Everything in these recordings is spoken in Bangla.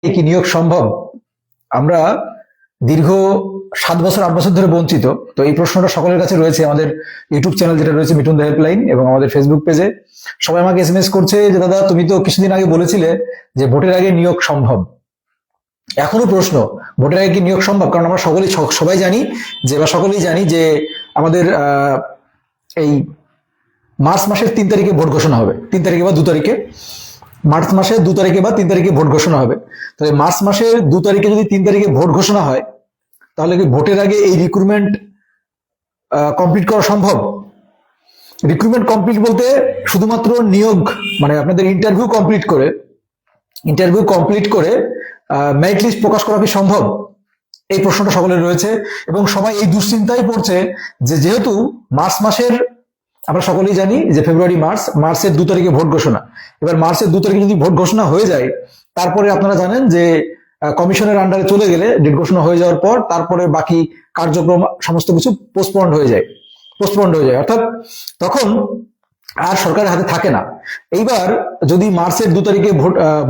কি নিয়োগ সম্ভব? আমরা দীর্ঘ 7 বছর 8 বছর ধরে বঞ্চিত। তো এই প্রশ্নটা সকলের কাছে রয়েছে, আমাদের ইউটিউব চ্যানেল যেটা রয়েছে মিঠুন দ্য হেল্পলাইন এবং আমাদের ফেসবুক পেজে সবাই আমাকে এসএমএস করছে যে দাদা তুমি তো কিছুদিন আগে বলেছিলে যে ভোটের আগে নিয়োগ সম্ভব। এখনো প্রশ্ন, ভোটের আগে কি নিয়োগ সম্ভব? কারণ আমরা সবাই জানি যে, বা সকলেই জানি যে আমাদের এই মার্চ মাসের 3 তারিখে ভোট ঘোষণা হবে, 3 তারিখে বা 2 তারিখে, মার্চ মাসের 2 তারিখে বা 3 তারিখে ভোট ঘোষণা হবে। তাহলে মার্চ মাসের 2 তারিখে যদি 3 তারিখে ভোট ঘোষণা হয়, তাহলে কি ভোটের আগে এই রিক্রুটমেন্ট কমপ্লিট করা সম্ভব? রিক্রুটমেন্ট কমপ্লিট বলতে শুধুমাত্র নিয়োগ, মানে আপনাদের ইন্টারভিউ কমপ্লিট করে মেরিট লিস্ট প্রকাশ করা কি সম্ভব? এই প্রশ্নটা সকলের রয়েছে এবং সবাই এই দুশ্চিন্তায় পড়ছে যে যেহেতু মার্চ মাসের, আমরা সকলেই জানি যে ফেব্রুয়ারি মার্চের 2 তারিখে ভোট ঘোষণা। এবার মার্চের 2 তারিখে যদি ভোট ঘোষণা হয়ে যায়, তারপরে আপনারা জানেন যে কমিশনের আন্ডারে চলে গেলে, ডেট ঘোষণা হয়ে যাওয়ার পর তারপরে বাকি কার্যক্রম সমস্ত কিছু পোস্টপন্ড হয়ে যায়, অর্থাৎ তখন আর সরকারের হাতে থাকে না। এইবার যদি মার্চের 2 তারিখে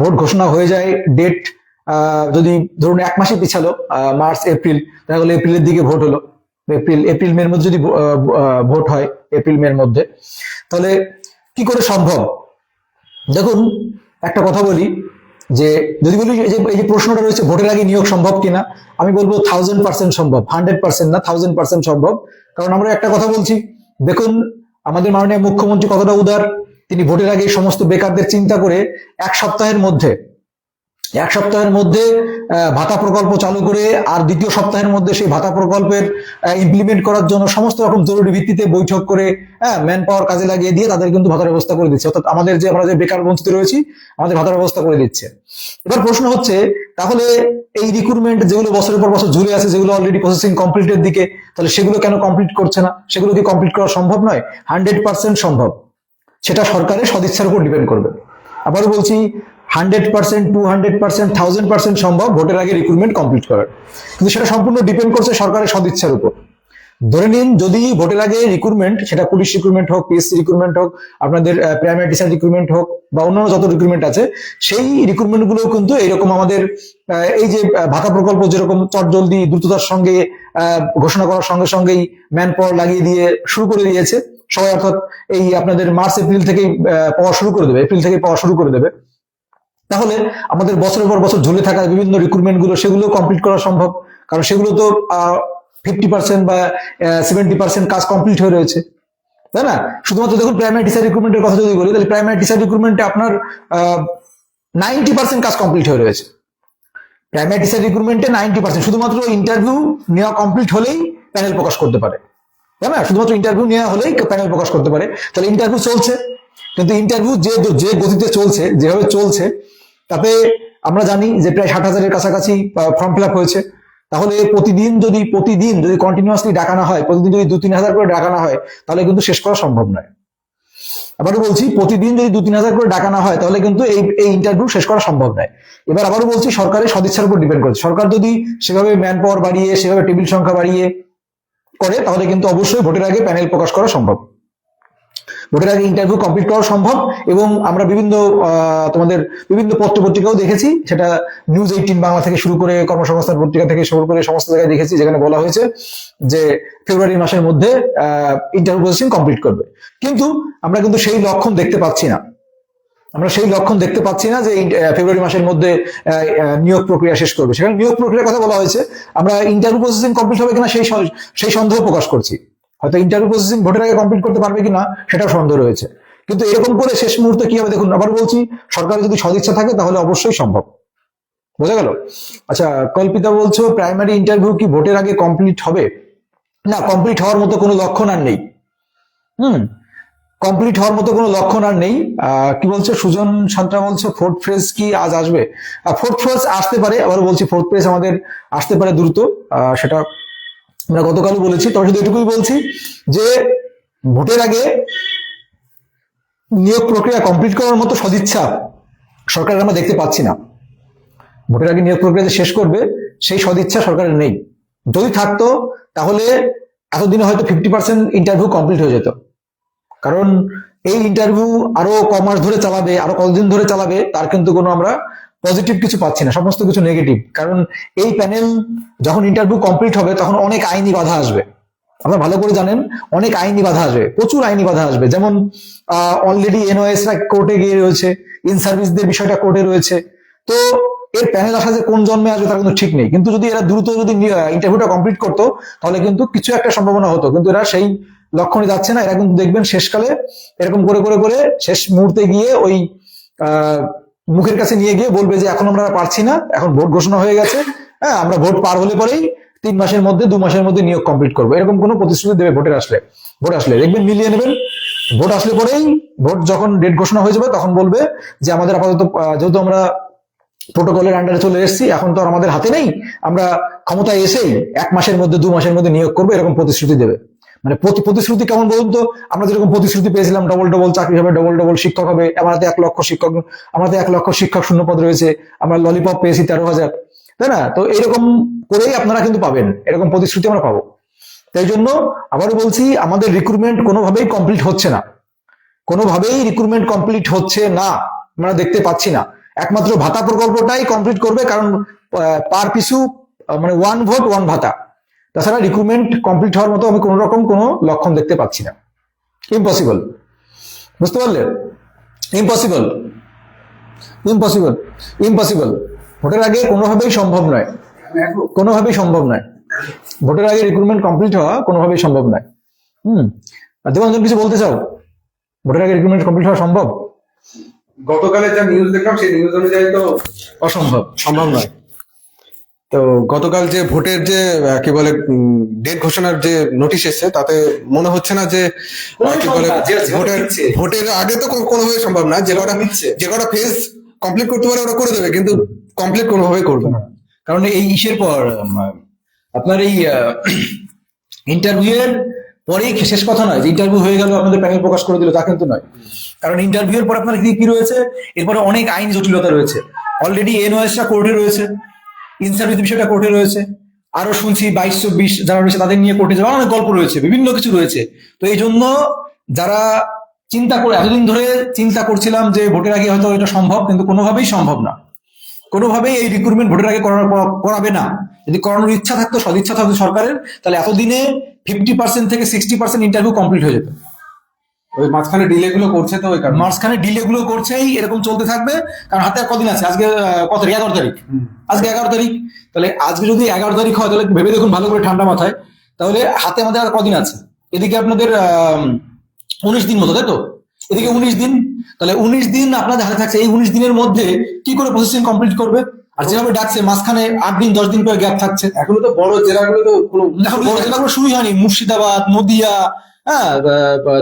ভোট ঘোষণা হয়ে যায়, ডেট যদি ধরুন 1 মাসে পিছালো, মার্চ এপ্রিল, তাহলে এপ্রিলের দিকে ভোট হলো, এপ্রিল মের মধ্যে যদি ভোট হয়, এপ্রিল মের মধ্যে, তাহলে কি করে সম্ভব? দেখুন, একটা কথা বলি, যে যদি বলি এই যে প্রশ্নটা রয়েছে ভোটের আগে নিয়োগ সম্ভব কিনা, আমি বলবো 1000% সম্ভব, 100% না, 1000% সম্ভব। কারণ আমরা একটা কথা বলছি, দেখুন আমাদের মাননীয় মুখ্যমন্ত্রী কতটা উদার, তিনি ভোটের আগে সমস্ত বেকারদের চিন্তা করে এক সপ্তাহের মধ্যে ভাতা প্রকল্প চালু করে, আর দ্বিতীয় সপ্তাহের মধ্যে সেই ভাতা প্রকল্পের ইমপ্লিমেন্ট করার জন্য সমস্ত রকম জরুরি ভিত্তিতে বৈঠক করে ম্যান পাওয়ার কাজে লাগিয়ে দিয়ে তাদের কিন্তু ভাতার ব্যবস্থা করে দিচ্ছে। অর্থাৎ আমরা যে বেকার বঞ্চিত রয়েছি, আমাদের ভাতার ব্যবস্থা করে দিচ্ছে। এবার প্রশ্ন হচ্ছে, তাহলে এই রিক্রুটমেন্ট যেগুলো বছরের পর বছর ঝুলে আছে, যেগুলো অলরেডি প্রসেসিং কমপ্লিটের দিকে, তাহলে সেগুলো কেন কমপ্লিট করছে না? সেগুলো কি কমপ্লিট করা সম্ভব নয়? 100% সম্ভব। সেটা সরকারের সদিচ্ছার উপর ডিপেন্ড করবে। আবারও বলছি, 100%, 200%, 1000% সম্ভব ভোটের আগে রিক্রুটমেন্ট কমপ্লিট করার, কিন্তু সেটা সম্পূর্ণ ডিপেন্ড করছে সরকারের সদিচ্ছার উপর। ধরে নিন যদি ভোটের আগে রিক্রুটমেন্ট, সেটা পুলিশ রিক্রুটমেন্ট হোক, পিএসসি রিক্রুটমেন্ট হোক, আপনাদের প্রাইমারি টিচার রিক্রুটমেন্ট হোক, বা অন্যান্য যত রিক্রুটমেন্ট আছে, সেই রিক্রুটমেন্ট গুলো কিন্তু এরকম আমাদের এই যে ভাতা প্রকল্প যেরকম চটজলদি দ্রুততার সঙ্গে ঘোষণা করার সঙ্গে সঙ্গেই ম্যান পাওয়ার লাগিয়ে দিয়ে শুরু করে দিয়েছে সবাই, অর্থাৎ এই আপনাদের মার্চ এপ্রিল থেকেই পাওয়া শুরু করে দেবে। তাহলে আমাদের বছরের পর বছর ঝুলে থাকা বিভিন্ন রিক্রুটমেন্ট গুলো, সেগুলো কমপ্লিট করা সম্ভব। কারণ সেগুলো তো 50% বা 70% কাজ কমপ্লিট হয়ে রয়েছে, তাই না? শুধুমাত্র দেখুন প্রাইমারি টিচার রিক্রুটমেন্টের কথা যদি বলি, তাহলে প্রাইমারি টিচার রিক্রুটমেন্টে আপনার 90% কাজ কমপ্লিট হয়ে রয়েছে। প্রাইমারি টিচার রিক্রুটমেন্টে 90%, শুধুমাত্র ইন্টারভিউ নেওয়া কমপ্লিট হলেই প্যানেল প্রকাশ করতে পারে, তাই না? শুধুমাত্র ইন্টারভিউ নেওয়া হলেই প্যানেল প্রকাশ করতে পারে। তাহলে ইন্টারভিউ চলছে, কিন্তু ইন্টারভিউ যে গতিতে চলছে, যেভাবে চলছে, তাতে আমরা জানি যে প্রায় 60,000-এর কাছাকাছি ফর্ম ফিল আপ হয়েছে। তাহলে প্রতিদিন যদি কন্টিনিউয়াসলি ডাকানো হয়, প্রতিদিন যদি 2-3 হাজার করে ডাকানো হয়, তাহলে কিন্তু শেষ করা সম্ভব নয়। আবারও বলছি, প্রতিদিন যদি 2-3 হাজার করে ডাকানো হয়, তাহলে কিন্তু এই ইন্টারভিউ শেষ করা সম্ভব নয়। এবার আবারও বলছি, সরকারের সদিচ্ছার উপর ডিপেন্ড করছে। সরকার যদি সেভাবে ম্যান পাওয়ার বাড়িয়ে, সেভাবে টেবিল সংখ্যা বাড়িয়ে করে, তাহলে কিন্তু অবশ্যই ভোটের আগে প্যানেল প্রকাশ করা সম্ভব, ভোটের আগে ইন্টারভিউ কমপ্লিট করা সম্ভব। এবং আমরা তোমাদের বিভিন্ন পত্রপত্রিকাও দেখেছি, সেটা নিউজ 18 বাংলা থেকে শুরু করে, কর্মসংস্থান পত্রিকা থেকে শুরু করে সমস্ত জায়গায় দেখেছি, যেখানে বলা হয়েছে যে ফেব্রুয়ারি মাসের মধ্যে ইন্টারভিউ প্রসেসিং কমপ্লিট করবে। কিন্তু আমরা কিন্তু সেই লক্ষণ দেখতে পাচ্ছি না, যে ফেব্রুয়ারি মাসের মধ্যে নিয়োগ প্রক্রিয়া শেষ করবে। সেখানে নিয়োগ প্রক্রিয়ার কথা বলা হয়েছে, আমরা ইন্টারভিউ প্রসেসিং কমপ্লিট হবে কিনা সেই সন্দেহ প্রকাশ করছি। হয়তো ইন্টারভিউ প্রসেসিং ভোটের আগে কমপ্লিট করতে পারবে কিনা সেটাও সন্দেহ রয়েছে। কিন্তু এরকম করে শেষ মুহূর্তে কি হবে? দেখুন, আবার বলছি, সরকারের যদি সদিচ্ছা থাকে তাহলে অবশ্যই সম্ভব। বোঝা গেল? আচ্ছা, কল্পিতা বলছো প্রাইমারি ইন্টারভিউ কি ভোটের আগে কমপ্লিট হবে? না, কমপ্লিট হওয়ার মতো কোনো লক্ষণ আর নেই। কমপ্লিট হওয়ার মতো কোনো লক্ষণ আর নেই। কি বলছো সুজন সান্ত্রা বলছো ফোর্থ ফেজ কি আজ আসবে? ফোর্থ ফেজ আসতে পারে, আবার বলছি ফোর্থ ফেজ আমাদের আসতে পারে দ্রুত, সেটা আমরা গতকালও বলেছি। তবে শুধু এটুকুই বলছি যে ভোটের আগে নিয়োগ প্রক্রিয়া কমপ্লিট করার মতো সদিচ্ছা সরকারের আমরা দেখতে পাচ্ছি না। ভোটের আগে নিয়োগ প্রক্রিয়া যে শেষ করবে, সেই সদিচ্ছা সরকারের নেই। যদি থাকতো, তাহলে এতদিনে হয়তো 50% ইন্টারভিউ কমপ্লিট হয়ে যেত। কারণ এই ইন্টারভিউ আরো কমাস ধরে চালাবে, আরো কতদিন ধরে চালাবে, তার কিন্তু কোনো আমরা পজিটিভ কিছু পাচ্ছি না, সমস্ত কিছু নেগেটিভ। কারণ এই প্যানেল যখন ইন্টারভিউ কমপ্লিট হবে তখন অনেক আইনি বাধা আসবে, আপনারা ভালো করে জানেন, অনেক আইনি বাধা আসবে, প্রচুর আইনি বাধা আসবে। যেমন অলরেডি এনওএস রা কোর্টে গিয়ে রয়েছে, ইন সার্ভিসদের বিষয়টা কোর্টে রয়েছে। তো এর প্যানেল আসা যে কোন জন্মে আসবে তার কিন্তু ঠিক নেই, কিন্তু যদি এরা দ্রুত যদি ইন্টারভিউটা কমপ্লিট করতো তাহলে কিন্তু কিছু একটা সম্ভাবনা হতো, কিন্তু এরা সেই লক্ষণে যাচ্ছে না। এরা কিন্তু দেখবেন শেষকালে এরকম করে করে করে শেষ মুহূর্তে গিয়ে ওই মুখের কাছে নিয়ে গিয়ে বলবে যে এখন আমরা পারছি না, এখন ভোট ঘোষণা হয়ে গেছে, হ্যাঁ আমরা ভোট পার হলে পরেই 3 মাসের মধ্যে 2 মাসের মধ্যে নিয়োগ কমপ্লিট করবো, এরকম কোনো প্রতিশ্রুতি দেবে ভোট আসলে দেখবেন মিলিয়ে নেবেন। ভোট আসলে পরেই, ভোট যখন ডেট ঘোষণা হয়ে যাবে তখন বলবে যে আমাদের আপাতত যেহেতু আমরা প্রোটোকলের আন্ডারে চলে এসেছি, এখন তো আর আমাদের হাতে নেই, আমরা ক্ষমতায় এসেই 1 মাসের মধ্যে 2 মাসের মধ্যে নিয়োগ করবো, এরকম প্রতিশ্রুতি দেবে। মানে প্রতিশ্রুতি কেমন বলুন তো, আমরা যেরকম প্রতিশ্রুতি পেয়েছিলাম ডবল চাকরি হবে, ডবল শিক্ষক হবে, আমাদের 1 লক্ষ শিক্ষক, আমাদের 1 লক্ষ শিক্ষক শূন্যপদ রয়েছে, আমরা ললিপপ পেয়েছি 13,000, তাই না? তো এরকম করেই আপনারা কিন্তু পাবেন, এরকম প্রতিশ্রুতি আমরা পাবো। তাই জন্য আবারও বলছি, আমাদের রিক্রুটমেন্ট কোনোভাবেই কমপ্লিট হচ্ছে না, কোনোভাবেই রিক্রুটমেন্ট কমপ্লিট হচ্ছে না, আমরা দেখতে পাচ্ছি না। একমাত্র ভাতা প্রকল্পটাই কমপ্লিট করবে, কারণ পার পিছু মানে 1 ভোট 1 ভাতা, তাছাড়া রিক্রুটমেন্ট কমপ্লিট হওয়ার মতো আমি কোন রকম কোনো লক্ষণ দেখতে পাচ্ছি না। ইম্পসিবল, বুঝতে পারলে? Impossible, impossible, impossible. ভোটের আগে কোনোভাবেই সম্ভব নয়, কোনোভাবেই সম্ভব নয়। ভোটের আগে রিক্রুটমেন্ট কমপ্লিট হওয়া কোনোভাবেই সম্ভব নয়। আর দেবাঞ্জন কিছু বলতে চাও? ভোটের আগে রিক্রুটমেন্ট কমপ্লিট হওয়া সম্ভব? গতকালে যা নিউজ দেখলাম সেই নিউজ অনুযায়ী তো অসম্ভব, সম্ভব নয়। তো গতকাল যে ভোটের যে কি বলে ডেট ঘোষণার যে নোটিশ এসেছে তাতে মনে হচ্ছে না যে কি বলে ভোটের আগে তো কোনোভাবে সম্ভব না। যে কটা ফেজ কমপ্লিট করতে পারে ওরা করে দেবে, কিন্তু কমপ্লিট কোনোভাবেই করবে না। কারণ এই ইসের পর আপনার এই ইন্টারভিউ এর পরেই শেষ কথা নয় যে ইন্টারভিউ হয়ে গেল আপনাদের প্যানেল প্রকাশ করে দিল, তা কিন্তু নয়। কারণ ইন্টারভিউ এর পর আপনার কি রয়েছে, এরপরে অনেক আইন জটিলতা রয়েছে। অলরেডি এনওএস টা কোর্টে রয়েছে, ইন সার্ভিস বিষয়টা কোর্টে রয়েছে, আরো শুনছি 22-24 যারা রয়েছে তাদের নিয়ে কোর্টে যাওয়া, অনেক গল্প রয়েছে, বিভিন্ন কিছু রয়েছে। তো এই জন্য যারা চিন্তা করে এতদিন ধরে চিন্তা করছিলাম যে ভোটের আগে হয়তো এটা সম্ভব, কিন্তু কোনোভাবেই সম্ভব না, কোনোভাবেই এই রিক্রুটমেন্ট ভোটের আগে করাবে না। যদি করানোর ইচ্ছা থাকতো, সদিচ্ছা থাকতো সরকারের, তাহলে এতদিনে 50% থেকে 60% ইন্টারভিউ কমপ্লিট হয়ে যেত। ওই মাঝখানে ডিলে গুলো করছে, তো ওই মাঝখানে ডিলে গুলো করছেই, এরকম চলতে থাকবে। কারণ হাতে আর কদিন আছে, আজকে কত তারিখ? 11 তারিখ। আজকে 11 তারিখ, তাহলে আজকে যদি 11 তারিখ হয় তাহলে ভেবে দেখুন ভালো করে ঠান্ডা মাথায়, তাহলে হাতে আমাদের আর কদিন আছে? এদিকে আপনাদের 19 দিন মতো, তাই তো? এদিকে 19 দিন, তাহলে 19 দিন আপনাদের হাতে থাকছে। এই 19 দিনের মধ্যে কি করে প্রসেসিং কমপ্লিট করবে? আর যেভাবে ডাকছে মাঝখানে 8 দিন 10 দিন করে গ্যাপ থাকছে। এখনো তো বড় জেলাগুলো তো কোনো বড় জেলাগুলো শুরুই হয়নি, মুর্শিদাবাদ, নদিয়া, হ্যাঁ,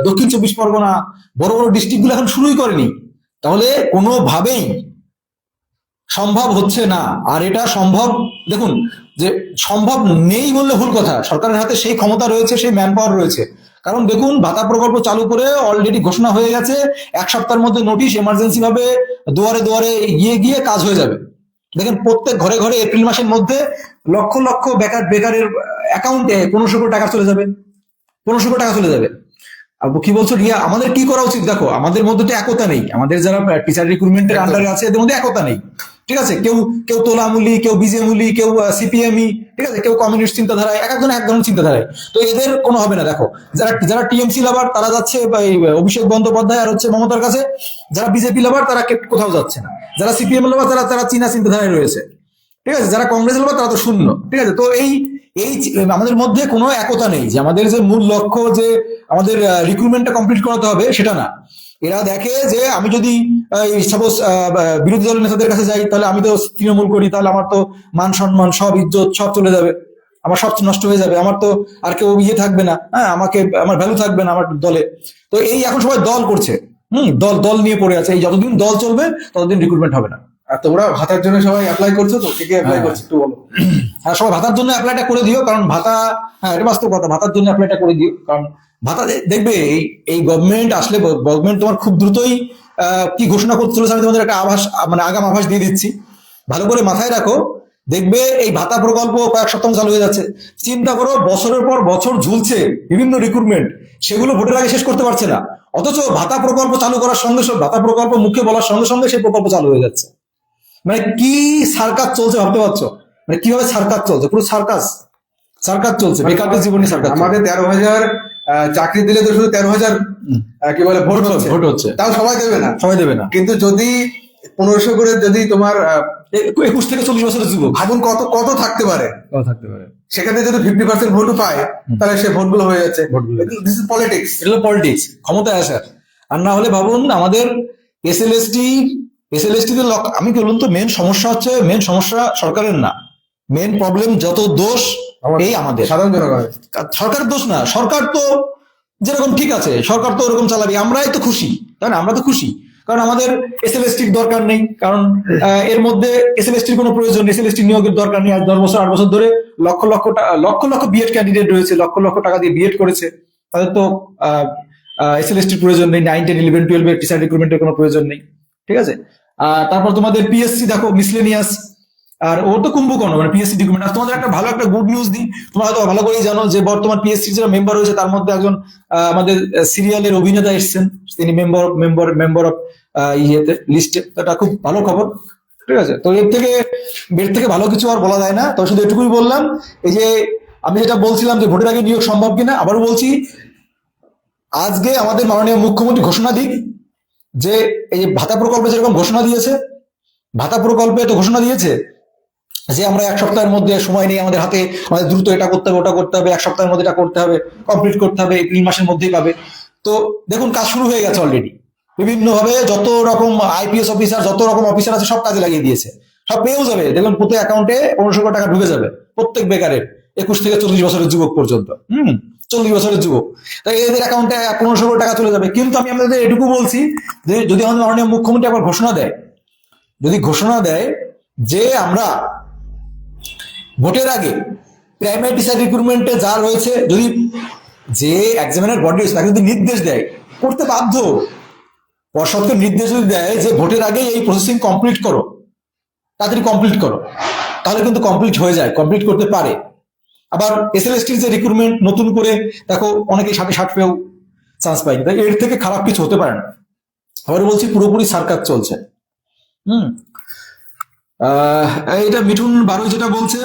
দক্ষিণ 24 পরগনা, বড় বড় ডিস্ট্রিক্ট গুলো এখন শুরুই করেনি। তাহলে কোনোভাবেই সম্ভব হচ্ছে না। আর এটা সম্ভব, দেখুন, যে সম্ভব নেই বললে ভুল কথা, সরকারের হাতে সেই ক্ষমতা রয়েছে, সেই ম্যান পাওয়ার রয়েছে। কারণ দেখুন, ভাতা প্রকল্প চালু করে অলরেডি ঘোষণা হয়ে গেছে, 1 সপ্তাহের মধ্যে নোটিশ, এমার্জেন্সি ভাবে দুয়ারে দুয়ারে গিয়ে কাজ হয়ে যাবে। দেখেন, প্রত্যেক ঘরে ঘরে এপ্রিল মাসের মধ্যে লক্ষ লক্ষ বেকারের অ্যাকাউন্টে 1500 কোটি টাকা চলে যাবে, 1500 কোটি টাকা চলে যাবে। কি বলছো রিয়া? আমাদের কি করা উচিত? দেখো, আমাদের মধ্যে তো একতা নেই, আমাদের যারা টিচার রিক্রুটমেন্টের আন্ডারে আছে এদের মধ্যে একতা নেই, ঠিক আছে? কেউ তোলামুলি, কেউ বিজেমুলি, কেউ সিপিএমই, ঠিক আছে, কেউ কমিউনিস্ট চিন্তাধারায়, এক ধরনের চিন্তাধারায়। তো এদের কোনো হবে না। দেখো, যারা টিএমসি লাভার তারা যাচ্ছে অভিষেক বন্দ্যোপাধ্যায় আর হচ্ছে মমতার কাছে, যারা বিজেপি লাভার তারা কোথাও যাচ্ছে না, যারা সিপিএম লাভার তারা চীনা চিন্তাধারায় রয়েছে, ঠিক আছে, যারা কংগ্রেস লাভার তারা তো শূন্য, ঠিক আছে? তো এই আমাদের মধ্যে কোনো একতা নেই যে আমাদের যে মূল লক্ষ্য যে আমাদের রিক্রুটমেন্টটা কমপ্লিট করাতে হবে, সেটা না। এরা দেখে যে আমি যদি সাপোজ বিরোধী দলের নেতাদের কাছে যাই, তাহলে আমি তো তৃণমূল করি, তাহলে আমার তো মান সম্মান সব ইজ্জত সব চলে যাবে, আমার সব নষ্ট হয়ে যাবে, আমার তো আর কেউ থাকবে না, হ্যাঁ, আমার ভ্যালু থাকবে না আমার দলে। তো এই এখন সবাই দল করছে, দল নিয়ে পড়ে আছে। এই যতদিন দল চলবে ততদিন রিক্রুটমেন্ট হবে না। আর তোমরা ভাতার জন্য সবাই অ্যাপ্লাই করছো তো? কে অ্যাপ্লাই করছে একটু বলো। হ্যাঁ, সবাই ভাতার জন্য অ্যাপ্লাইটা করে দিও, কারণ ভাতা, হ্যাঁ এটা বাস্তব কথা, ভাতার জন্য অ্যাপ্লাইটা করে দিও। কারণ ভাতা দেখবে এই গভর্নমেন্ট আসলে, গভর্নমেন্ট তোমার খুব দ্রুতই কি ঘোষণা করতে চলেছে আমি তোমাদের একটা আভাস, মানে আগাম আভাস দিয়ে দিচ্ছি, ভালো করে মাথায় রাখো। দেখবে এই ভাতা প্রকল্প কয়েক সপ্তাহ চালু হয়ে যাচ্ছে। চিন্তা করো, বছরের পর বছর ঝুলছে বিভিন্ন রিক্রুটমেন্ট, সেগুলো ভোটের আগে শেষ করতে পারছে না। অথচ ভাতা প্রকল্প চালু করার সঙ্গে সঙ্গে, ভাতা প্রকল্প মুখে বলার সঙ্গে সঙ্গে সেই প্রকল্প চালু হয়ে যাচ্ছে। মানে কি সার্কাস চলছে ভাবতে পারছো? মানে কিভাবে সার্কাস চলছে, পুরো সার্কাস চলছে, বেকারদের জীবনে সার্কাস। আমাদের 13,000 চাকরি দিলে তো শুধু 13,000 কি বলে ভোট হচ্ছে, তাও সবাই দেবে না। কিন্তু যদি 1500 করে যদি তোমার 21 থেকে 40 বছরের যুবক, ভাবুন কত কত থাকতে পারে। সেখানে যদি 50% ভোটও পায়, তাহলে সে ভোটগুলো হয়ে যাচ্ছে। দিস ইজ পলিটিক্স, এটা পলিটিক্স, ক্ষমতায় আসার। আর না হলে ভাবুন আমাদের এসএলএসটি তে আমি কি বলুন তো, মেন সমস্যা সরকারের না, মেন প্রবলেম যত দোষ এই আমাদের সাধারণ জনগণের। সরকারের দোষ না, সরকার তো যেরকম ঠিক আছে, সরকার তো ওরকম চালাবে, আমরাই তো খুশি, তাই না? আমরা তো খুশি কারণ আমাদের এসএলএসটির দরকার নেই, কারণ এর মধ্যে এসএলএসটির কোনো প্রয়োজন নেই, এসএলএসটি নিয়োগের দরকার নেই। আজ 10 বছর 8 বছর ধরে লক্ষ লক্ষ বিএড ক্যান্ডিডেট রয়েছে, লক্ষ লক্ষ টাকা দিয়ে বিএড করেছে, তাদের তো এসএলএসটির প্রয়োজন নেই। 9, 10, 11, 12 এর টিচার রিক্রুটমেন্টের কোনো প্রয়োজন নেই, ঠিক আছে? তারপর তোমাদের পিএসসি দেখো, মিসলেনিয়াস, আর ও তো কুম্ভকর্ণ, মানে পিএসসি রিক্রুটমেন্ট। আর তোমাদের একটা ভালো একটা গুড নিউজ দিই, তোমরা হয়তো ভালো করেই জানো যে বর্তমান পিএসসি যারা মেম্বার হয়েছে তার মধ্যে একজন আমাদের সিরিয়ালের অভিনেতা এসেছেন, তিনি মেম্বার অফ ইয়েতে লিস্টে। এটা খুব ভালো খবর, ঠিক আছে? তো এর থেকে ভালো কিছু আর বলা যায় না। তো শুধু এটুকুই বললাম, এই যে আমি যেটা বলছিলাম যে ভোটের আগে নিয়োগ সম্ভব কিনা, আবারও বলছি, আজকে আমাদের মাননীয় মুখ্যমন্ত্রী ঘোষণা দিক যে এই যে ভাতা প্রকল্পে যেরকম ঘোষণা দিয়েছে, ভাতা প্রকল্পে তো ঘোষণা দিয়েছে যে আমরা 1 সপ্তাহের মধ্যে, সময় নেই আমাদের হাতে, আমাদের দ্রুত এটা করতে হবে, ওটা করতে হবে, 1 সপ্তাহের মধ্যে এটা করতে হবে, কমপ্লিট করতে হবে, এপ্রিল মাসের মধ্যেই পাবে। তো দেখুন কাজ শুরু হয়ে গেছে অলরেডি, বিভিন্ন ভাবে যত রকম আইপিএস অফিসার, যত রকম অফিসার আছে সব কাজে লাগিয়ে দিয়েছে, সব পেয়েও যাবে। দেখুন প্রত্যেক অ্যাকাউন্টে 1500 করে টাকা ঢুকে যাবে প্রত্যেক বেকারের, 21 থেকে 40 বছরের যুবক পর্যন্ত। 40 বছরের যুবক, তাই এদের অ্যাকাউন্টে 1500 করে টাকা চলে যাবে। কিন্তু আমি আপনাদের এটুকু বলছি যে যদি আমাদের মাননীয় মুখ্যমন্ত্রী আবার ঘোষণা দেয় যে আমরা ভোটের আগে প্রাইমারি টিচার রিক্রুটমেন্টে যা রয়েছে, যদি যে এক্সামিনার বডি আছে তাকে যদি নির্দেশ দেয়, করতে বাধ্য, পর্ষদকে নির্দেশ যদি দেয় যে ভোটের আগে এই প্রসেসিং কমপ্লিট করো, তাড়াতাড়ি কমপ্লিট করো, তাহলে কিন্তু কমপ্লিট হয়ে যায়, কমপ্লিট করতে পারে। আবার এসএলএসটির যে রিক্রুটমেন্ট নতুন করে দেখো, অনেকে 60 পেয়েও চান্স পায়নি, তাই এর থেকে খারাপ কিছু হতে পারে না। আবার বলছি, পুরোপুরি সার্কাস চলছে। এটা মিঠুন বারুই যেটা বলছে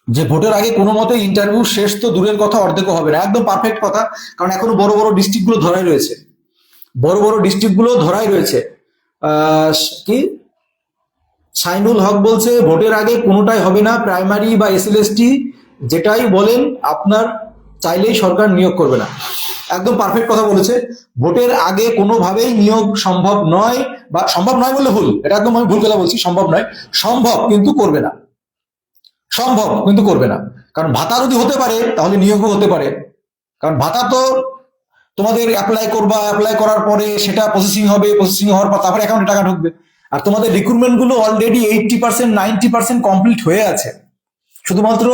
যে ভোটের আগে কোনো মতে ইন্টারভিউ শেষ তো দূরের কথা, অর্ধেকও হবে না, একদম পারফেক্ট কথা। কারণ এখনো বড় বড় ডিস্ট্রিক্টগুলো ধরাই রয়েছে। কি সাইনুল হক বলছে ভোটের আগে কোনোটাই হবে না, প্রাইমারি বা এসএলএসটি যেটাই বলেন আপনার চাইলেই সরকার নিয়োগ করবে না। একদম পারফেক্ট কথা বলেছে। ভোটের আগে কোনোভাবেই নিয়োগ সম্ভব নয়, বা সম্ভব নয় বলে ভুল, এটা একদম আমি ভুল কথা বলছি, সম্ভব নয়, সম্ভব কিন্তু করবে না। কারণ ভাতা যদি হতে পারে তাহলে নিয়োগও হতে পারে, কারণ ভাতা তো তোমাদের অ্যাপ্লাই করার পরে সেটা প্রসেসিং হওয়ার পর তারপরে অ্যাকাউন্টে টাকা ঢুকবে। আর তোমাদের রিক্রুটমেন্ট গুলো অলরেডি 80%, 90% কমপ্লিট হয়ে আছে, শুধুমাত্র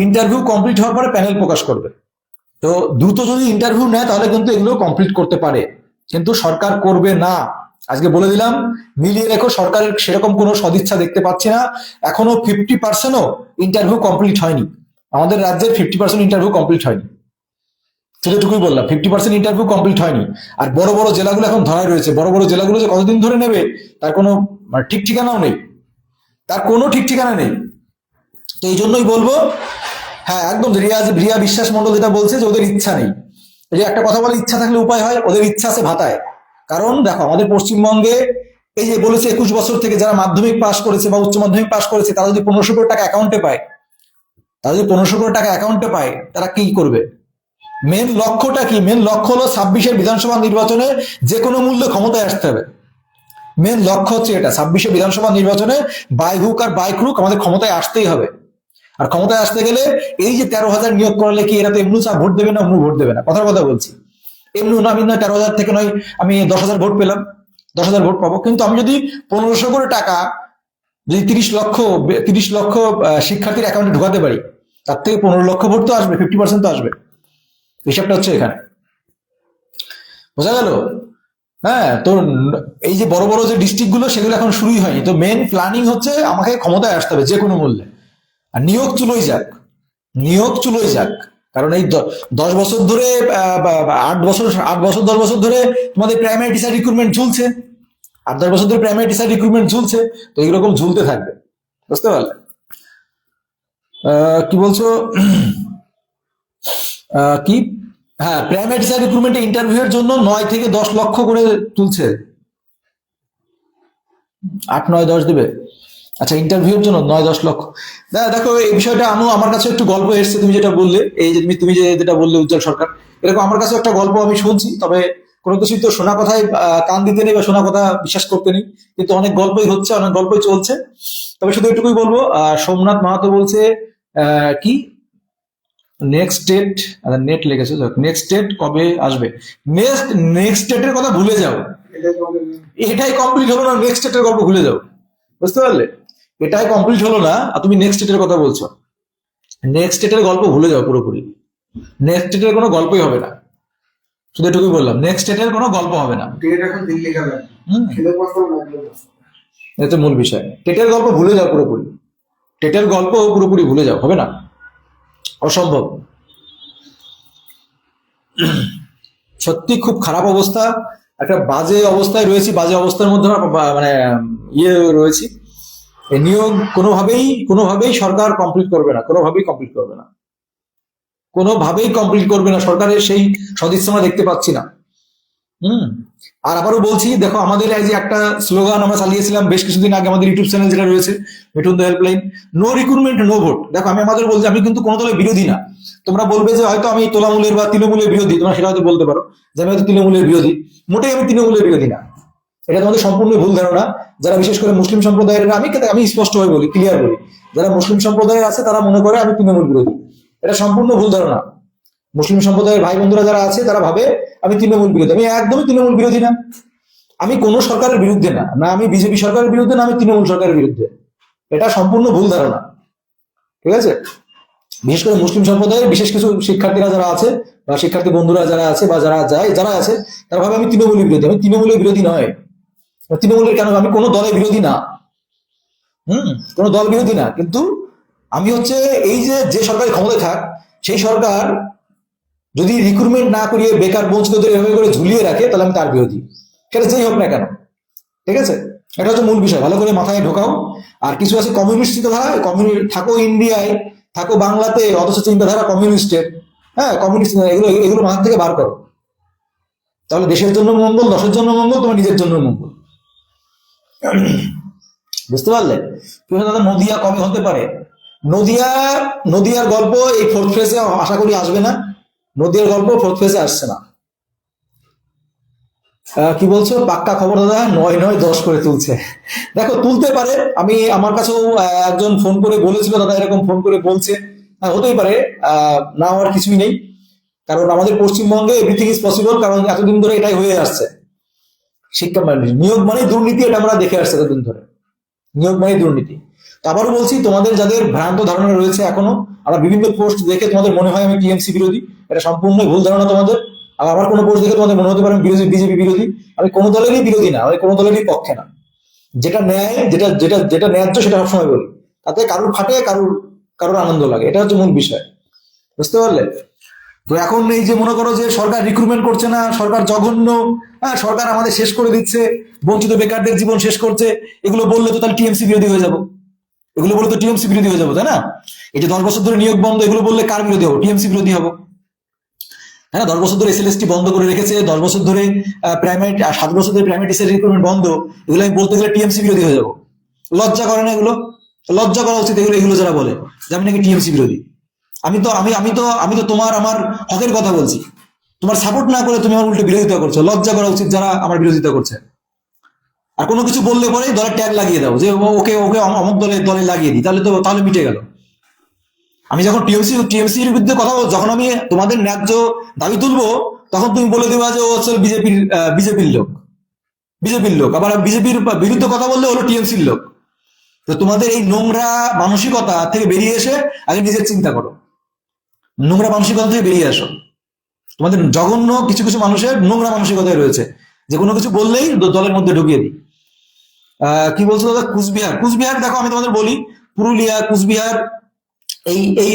ইন্টারভিউ কমপ্লিট হওয়ার পরে প্যানেল প্রকাশ করবে। তো দ্রুত যদি ইন্টারভিউ নেয় তাহলে কিন্তু এগুলো কমপ্লিট করতে পারে, কিন্তু সরকার করবে না। আজকে বলে দিলাম, মিলিয়ে রেখো, সরকারের সেরকম কোনো সদিচ্ছা দেখতে পাচ্ছি না। এখনো 50%ও ইন্টারভিউ কমপ্লিট হয়নি, আমাদের রাজ্যের 50% ইন্টারভিউ কমপ্লিট হয়নি, সেটাটুকুই বললাম, 50% ইন্টারভিউ কমপ্লিট হয়নি। আর বড় বড় জেলাগুলো এখন ধরাই রয়েছে, বড় বড় জেলাগুলো যে কতদিন ধরে নেবে তার কোনো ঠিক ঠিকানাও নেই, তো এই জন্যই বলবো, হ্যাঁ একদম রিয়া বিশ্বাস মন্ডল যেটা বলছে যে ওদের ইচ্ছা নেই। এই যে একটা কথা বলে, ইচ্ছা থাকলে উপায় হয়, ওদের ইচ্ছা আছে ভাতায়। কারণ দেখো আমাদের পশ্চিমবঙ্গে এই যে বলেছে 21 বছর থেকে যারা মাধ্যমিক পাস করেছে বা উচ্চ মাধ্যমিক পাস করেছে, তারা যদি 1500 করে টাকা অ্যাকাউন্টে পায়, তারা কি করবে? মেন লক্ষ্যটা কি? মেন লক্ষ্য হলো 26-এর বিধানসভা নির্বাচনে যে কোনো মূল্যে ক্ষমতায় আসতে হবে। মেন লক্ষ্য হচ্ছে এটা, 26-এর বিধানসভা নির্বাচনে বাই হুক আর বাই ক্রুক আমাদের ক্ষমতায় আসতেই হবে। আর ক্ষমতায় আসতে গেলে এই যে 13,000 নিয়োগ করলে কি এরা তো এমনি ভোট দেবে না, ভোট দেবে না, কথার কথা বলছি। এমনি না, আমি 13,000 থেকে নয় আমি 10,000 ভোট পেলাম, 10,000 ভোট পাবো, কিন্তু আমি যদি 1500 করে টাকা যদি 30 লক্ষ শিক্ষার্থীর অ্যাকাউন্টে ঢোকাতে পারি, তার থেকে 15 লক্ষ ভোট তো আসবে, 50% তো আসবে। হিসাবটা হচ্ছে এখানে, বোঝা গেল? হ্যাঁ, তো এই যে বড় বড় যে ডিস্ট্রিক্ট গুলো, সেগুলো এখন শুরুই হয়নি। তো মেন প্ল্যানিং হচ্ছে আমাকে ক্ষমতায় আসতে হবে যে কোনো মূল্যে, আর নিয়োগ চুলোই যাক। কারণ এই 10 বছর ধরে 8 বছর 10 বছর ধরে তোমাদের প্রাইমারি টিচার রিক্রুটমেন্ট চলছে, 8-10 বছর ধরে প্রাইমারি টিচার রিক্রুটমেন্ট ঝুলছে, তো এইরকম ঝুলতে থাকবে। বুঝতে পারলে? কি বলছো? কি, হ্যাঁ, প্রাইমারি টিচার রিক্রুটমেন্টে ইন্টারভিউ এর জন্য 9 থেকে 10 লক্ষ করে তুলছে। 8, 9, 10 দেবে। আচ্ছা, ইন্টারভিউর জন্য 9-10 লক্ষ। দেখো, এই বিষয়টা আমার কাছে একটু গল্প এসেছে, তুমি যেটা বললে, এই যে তুমি যেটা বললে উজ্জ্বল সরকার, এরকম আমার কাছে একটা গল্প আমি শুনছি। তবে কোনো কিছুই তো শোনা কথায় কান দিতে নেই বা শোনা কথা বিশ্বাস করতে নেই, কিন্তু অনেক গল্পই হচ্ছে, অনেক গল্পই চলছে। তবে শুধু এটুকুই বলবো, সোমনাথ মাহাতো বলছে কি নেক্সট ডেট, নেট লেগেছে, নেক্সট ডেট কবে আসবে? নেক্সট ডেটের কথা ভুলে যাও, এটাই কমপ্লিট হলো না, নেক্সট ডেটের গল্প ভুলে যাও। বুঝতে পারলে? এটাই কমপ্লিট হলো না আর তুমি নেক্সট ডেটের কথা বলছো। নেক্সট ডেটের গল্প ভুলে যাও পুরোপুরি। নেক্সট ডেটের কোনো গল্পই হবে না, শুধু এটুকুই বললাম, নেক্সট ডেটের কোনো গল্প হবে না। এটা মূল বিষয়। টেটের গল্প ভুলে যাও পুরোপুরি, টেটের গল্প পুরোপুরি ভুলে যাও, হবে না, অসম্ভব। সত্যি খুব খারাপ অবস্থা, একটা বাজে অবস্থায় রয়েছি, বাজে অবস্থার মধ্যে মানে রয়েছি। এই নিয়োগ কোনোভাবেই সরকার কমপ্লিট করবে না, কোনোভাবেই কমপ্লিট করবে না। সরকারের সেই সদিচ্ছা আমরা দেখতে পাচ্ছি না। আর আবারও বলছি, দেখো, আমাদের এই যে একটা স্লোগান আমরা চালিয়েছিলাম বেশ কিছুদিন আগে, আমাদের ইউটিউব চ্যানেল যেটা রয়েছে Mithun the helpline, no recruitment no vote. দেখো, আমি আমাদের বলছি, আমি কিন্তু কোনো দলের বিরোধী না। তোমরা বলবে যে হয়তো আমি তোলামূলের বা তৃণমূলের বিরোধী, তোমরা সেটা হয়তো বলতে পারো যে আমি হয়তো তৃণমূলের বিরোধী। মোটেই আমি তৃণমূলের বিরোধী না, এটা তোমাদের সম্পূর্ণ ভুল ধারণা। যারা বিশেষ করে মুসলিম সম্প্রদায়ের, আমি স্পষ্ট হয়ে বলি, ক্লিয়ার বলি, যারা মুসলিম সম্প্রদায়ের আছে তারা মনে করে আমি তৃণমূল বিরোধী। এটা সম্পূর্ণ ভুল ধারণা। মুসলিম সম্প্রদায়ের ভাই বন্ধুরা যারা আছে তারা ভাবে আমি তৃণমূল বিরোধী। আমি একদমই তৃণমূল বিরোধী না। আমি কোনো সরকারের বিরুদ্ধে না, না আমি বিজেপি সরকারের বিরুদ্ধে, না আমি তৃণমূল সরকারের বিরুদ্ধে। এটা সম্পূর্ণ ভুল ধারণা, ঠিক আছে? বিশেষ করে মুসলিম সম্প্রদায়ের বিশেষ কিছু শিক্ষার্থীরা যারা আছে বা শিক্ষার্থী বন্ধুরা যারা আছে বা যারা আছে তারা ভাবে আমি তৃণমূলের বিরোধী। আমি তৃণমূলের বিরোধী নয়। তৃণমূলের কেন, আমি কোনো দলের বিরোধী না, কোনো দল বিরোধী না। কিন্তু আমি হচ্ছে এই যে সরকারি ক্ষমতায় থাক, সেই সরকার যদি রিক্রুটমেন্ট না করিয়ে বেকার বঞ্চিতদের এভাবে করে ঝুলিয়ে রাখে, তাহলে আমি তার বিরোধী, সেটা যেই হোক না কেন। ঠিক আছে? এটা হচ্ছে মূল বিষয়, ভালো করে মাথায় ঢোকাও। আর কিছু আছে কমিউনিস্ট চিন্তাধারা, থাকো ইন্ডিয়ায়, থাকো বাংলাতে, অথচ চিন্তাধারা কমিউনিস্টের। হ্যাঁ, কমিউনিস্ট, এগুলো মাথা থেকে বার করো, তাহলে দেশের জন্য মঙ্গল, দশের জন্য মঙ্গল, তোমার নিজের জন্য মঙ্গল। বুঝতে পারলে? দাদা, নদিয়া কবে হতে পারে? নদিয়ার গল্প এই 4th ফেজে আশা করি আসবে না। নদিয়ার গল্প 4th ফেজে আসছে না। কি বলছো? পাক্কা খবর দাদা, 9-9-10 করে তুলছে। দেখো, তুলতে পারে। আমার কাছেও একজন ফোন করে বলেছিল, দাদা এরকম ফোন করে বলছে। হতেই পারে, না হওয়ার কিছুই নেই, কারণ আমাদের পশ্চিমবঙ্গে এভরিথিং ইজ পসিবল, কারণ এতদিন ধরে এটাই হয়ে আসছে। শিক্ষা নিয়োগ মানে দুর্নীতি, এটা আমরা দেখে আসছি এতদিন ধরে। নিয়োগ মানে দুর্নীতি। তো আবারও বলছি, তোমাদের যাদের ভ্রান্ত ধারণা রয়েছে এখনো, আমরা বিভিন্ন পোস্ট দেখে তোমাদের মনে হয় আমি টিএমসি বিরোধী, এটা সম্পূর্ণ ভুল ধারণা তোমাদের। আর আমার কোনো পোস্ট দেখে তোমাদের মনে হতে পারে আমি বিজেপি বিরোধী। আমি কোনো দলেরই বিরোধী না, আমি কোনো দলেরই পক্ষে না। যেটা ন্যায়, যেটা ন্যায্য, সেটা সবসময় বলি। তাতে কারুর খাটে, কারুর আনন্দ লাগে, এটা হচ্ছে মূল বিষয়। বুঝতে পারলে? তো এখন এই যে মনে করো যে সরকার রিক্রুটমেন্ট করছে না, সরকার জঘন্য, সরকার আমাদের শেষ করে দিচ্ছে, বঞ্চিত বেকারদের জীবন শেষ করছে, এগুলো বললে তো তাহলে টিএমসি বিরোধী হয়ে যাবো। এগুলো বলে তো টিএমসি বিরোধী হয়ে যাবো, তাই না? এই যে 10 বছর ধরে নিয়োগ বন্ধ, এগুলো বললে কার বিরোধী হবো? টিএমসি বিরোধী হবো। হ্যাঁ, 10 বছর ধরে এসএলএসটি বন্ধ করে রেখেছে, 10 বছর ধরে 7 বছর ধরে প্রাইমারি টিচার রিক্রুটমেন্ট বন্ধ, এগুলো আমি বলতে গেলে টিএমসি বিরোধী হয়ে যাবো। লজ্জা করে না এগুলো? লজ্জা করা উচিত এগুলো যারা বলে যে আমি নাকি টিএমসি বিরোধী। আমি তো তোমার আমার হকের কথা বলছি, তোমার সাপোর্ট না করে তুমি আমার উল্টে বিরোধিতা করছো। লজ্জা করা উচিত যারা আমার বিরোধিতা করছে। আর কোনো কিছু বললে পরে দলের ট্যাগ লাগিয়ে দাও যে ওকে অমুক দলে লাগিয়ে দিই, তাহলে মিটে গেল। আমি যখন টিএমসির বিরুদ্ধে কথা বলবো, যখন আমি তোমাদের ন্যায্য দাবি তুলবো, তখন তুমি বলে দেবা যে ও হচ্ছে বিজেপির লোক। আবার বিজেপির বিরুদ্ধে কথা বললে হলো টিএমসির লোক। তো তোমাদের এই নোংরা মানসিকতা থেকে বেরিয়ে এসে আগে নিজের চিন্তা করো। নোংরা মানসিকতা থেকে বেরিয়ে আসো। তোমাদের জঘন্য কিছু মানুষের নোংরা মানসিকতায় রয়েছে, যে কোনো কিছু বললেই দলের মধ্যে ঢুকিয়ে দিই। কি বলছো দাদা? কুচবিহার দেখো, আমি তোমাদের বলি, পুরুলিয়া, কুচবিহার,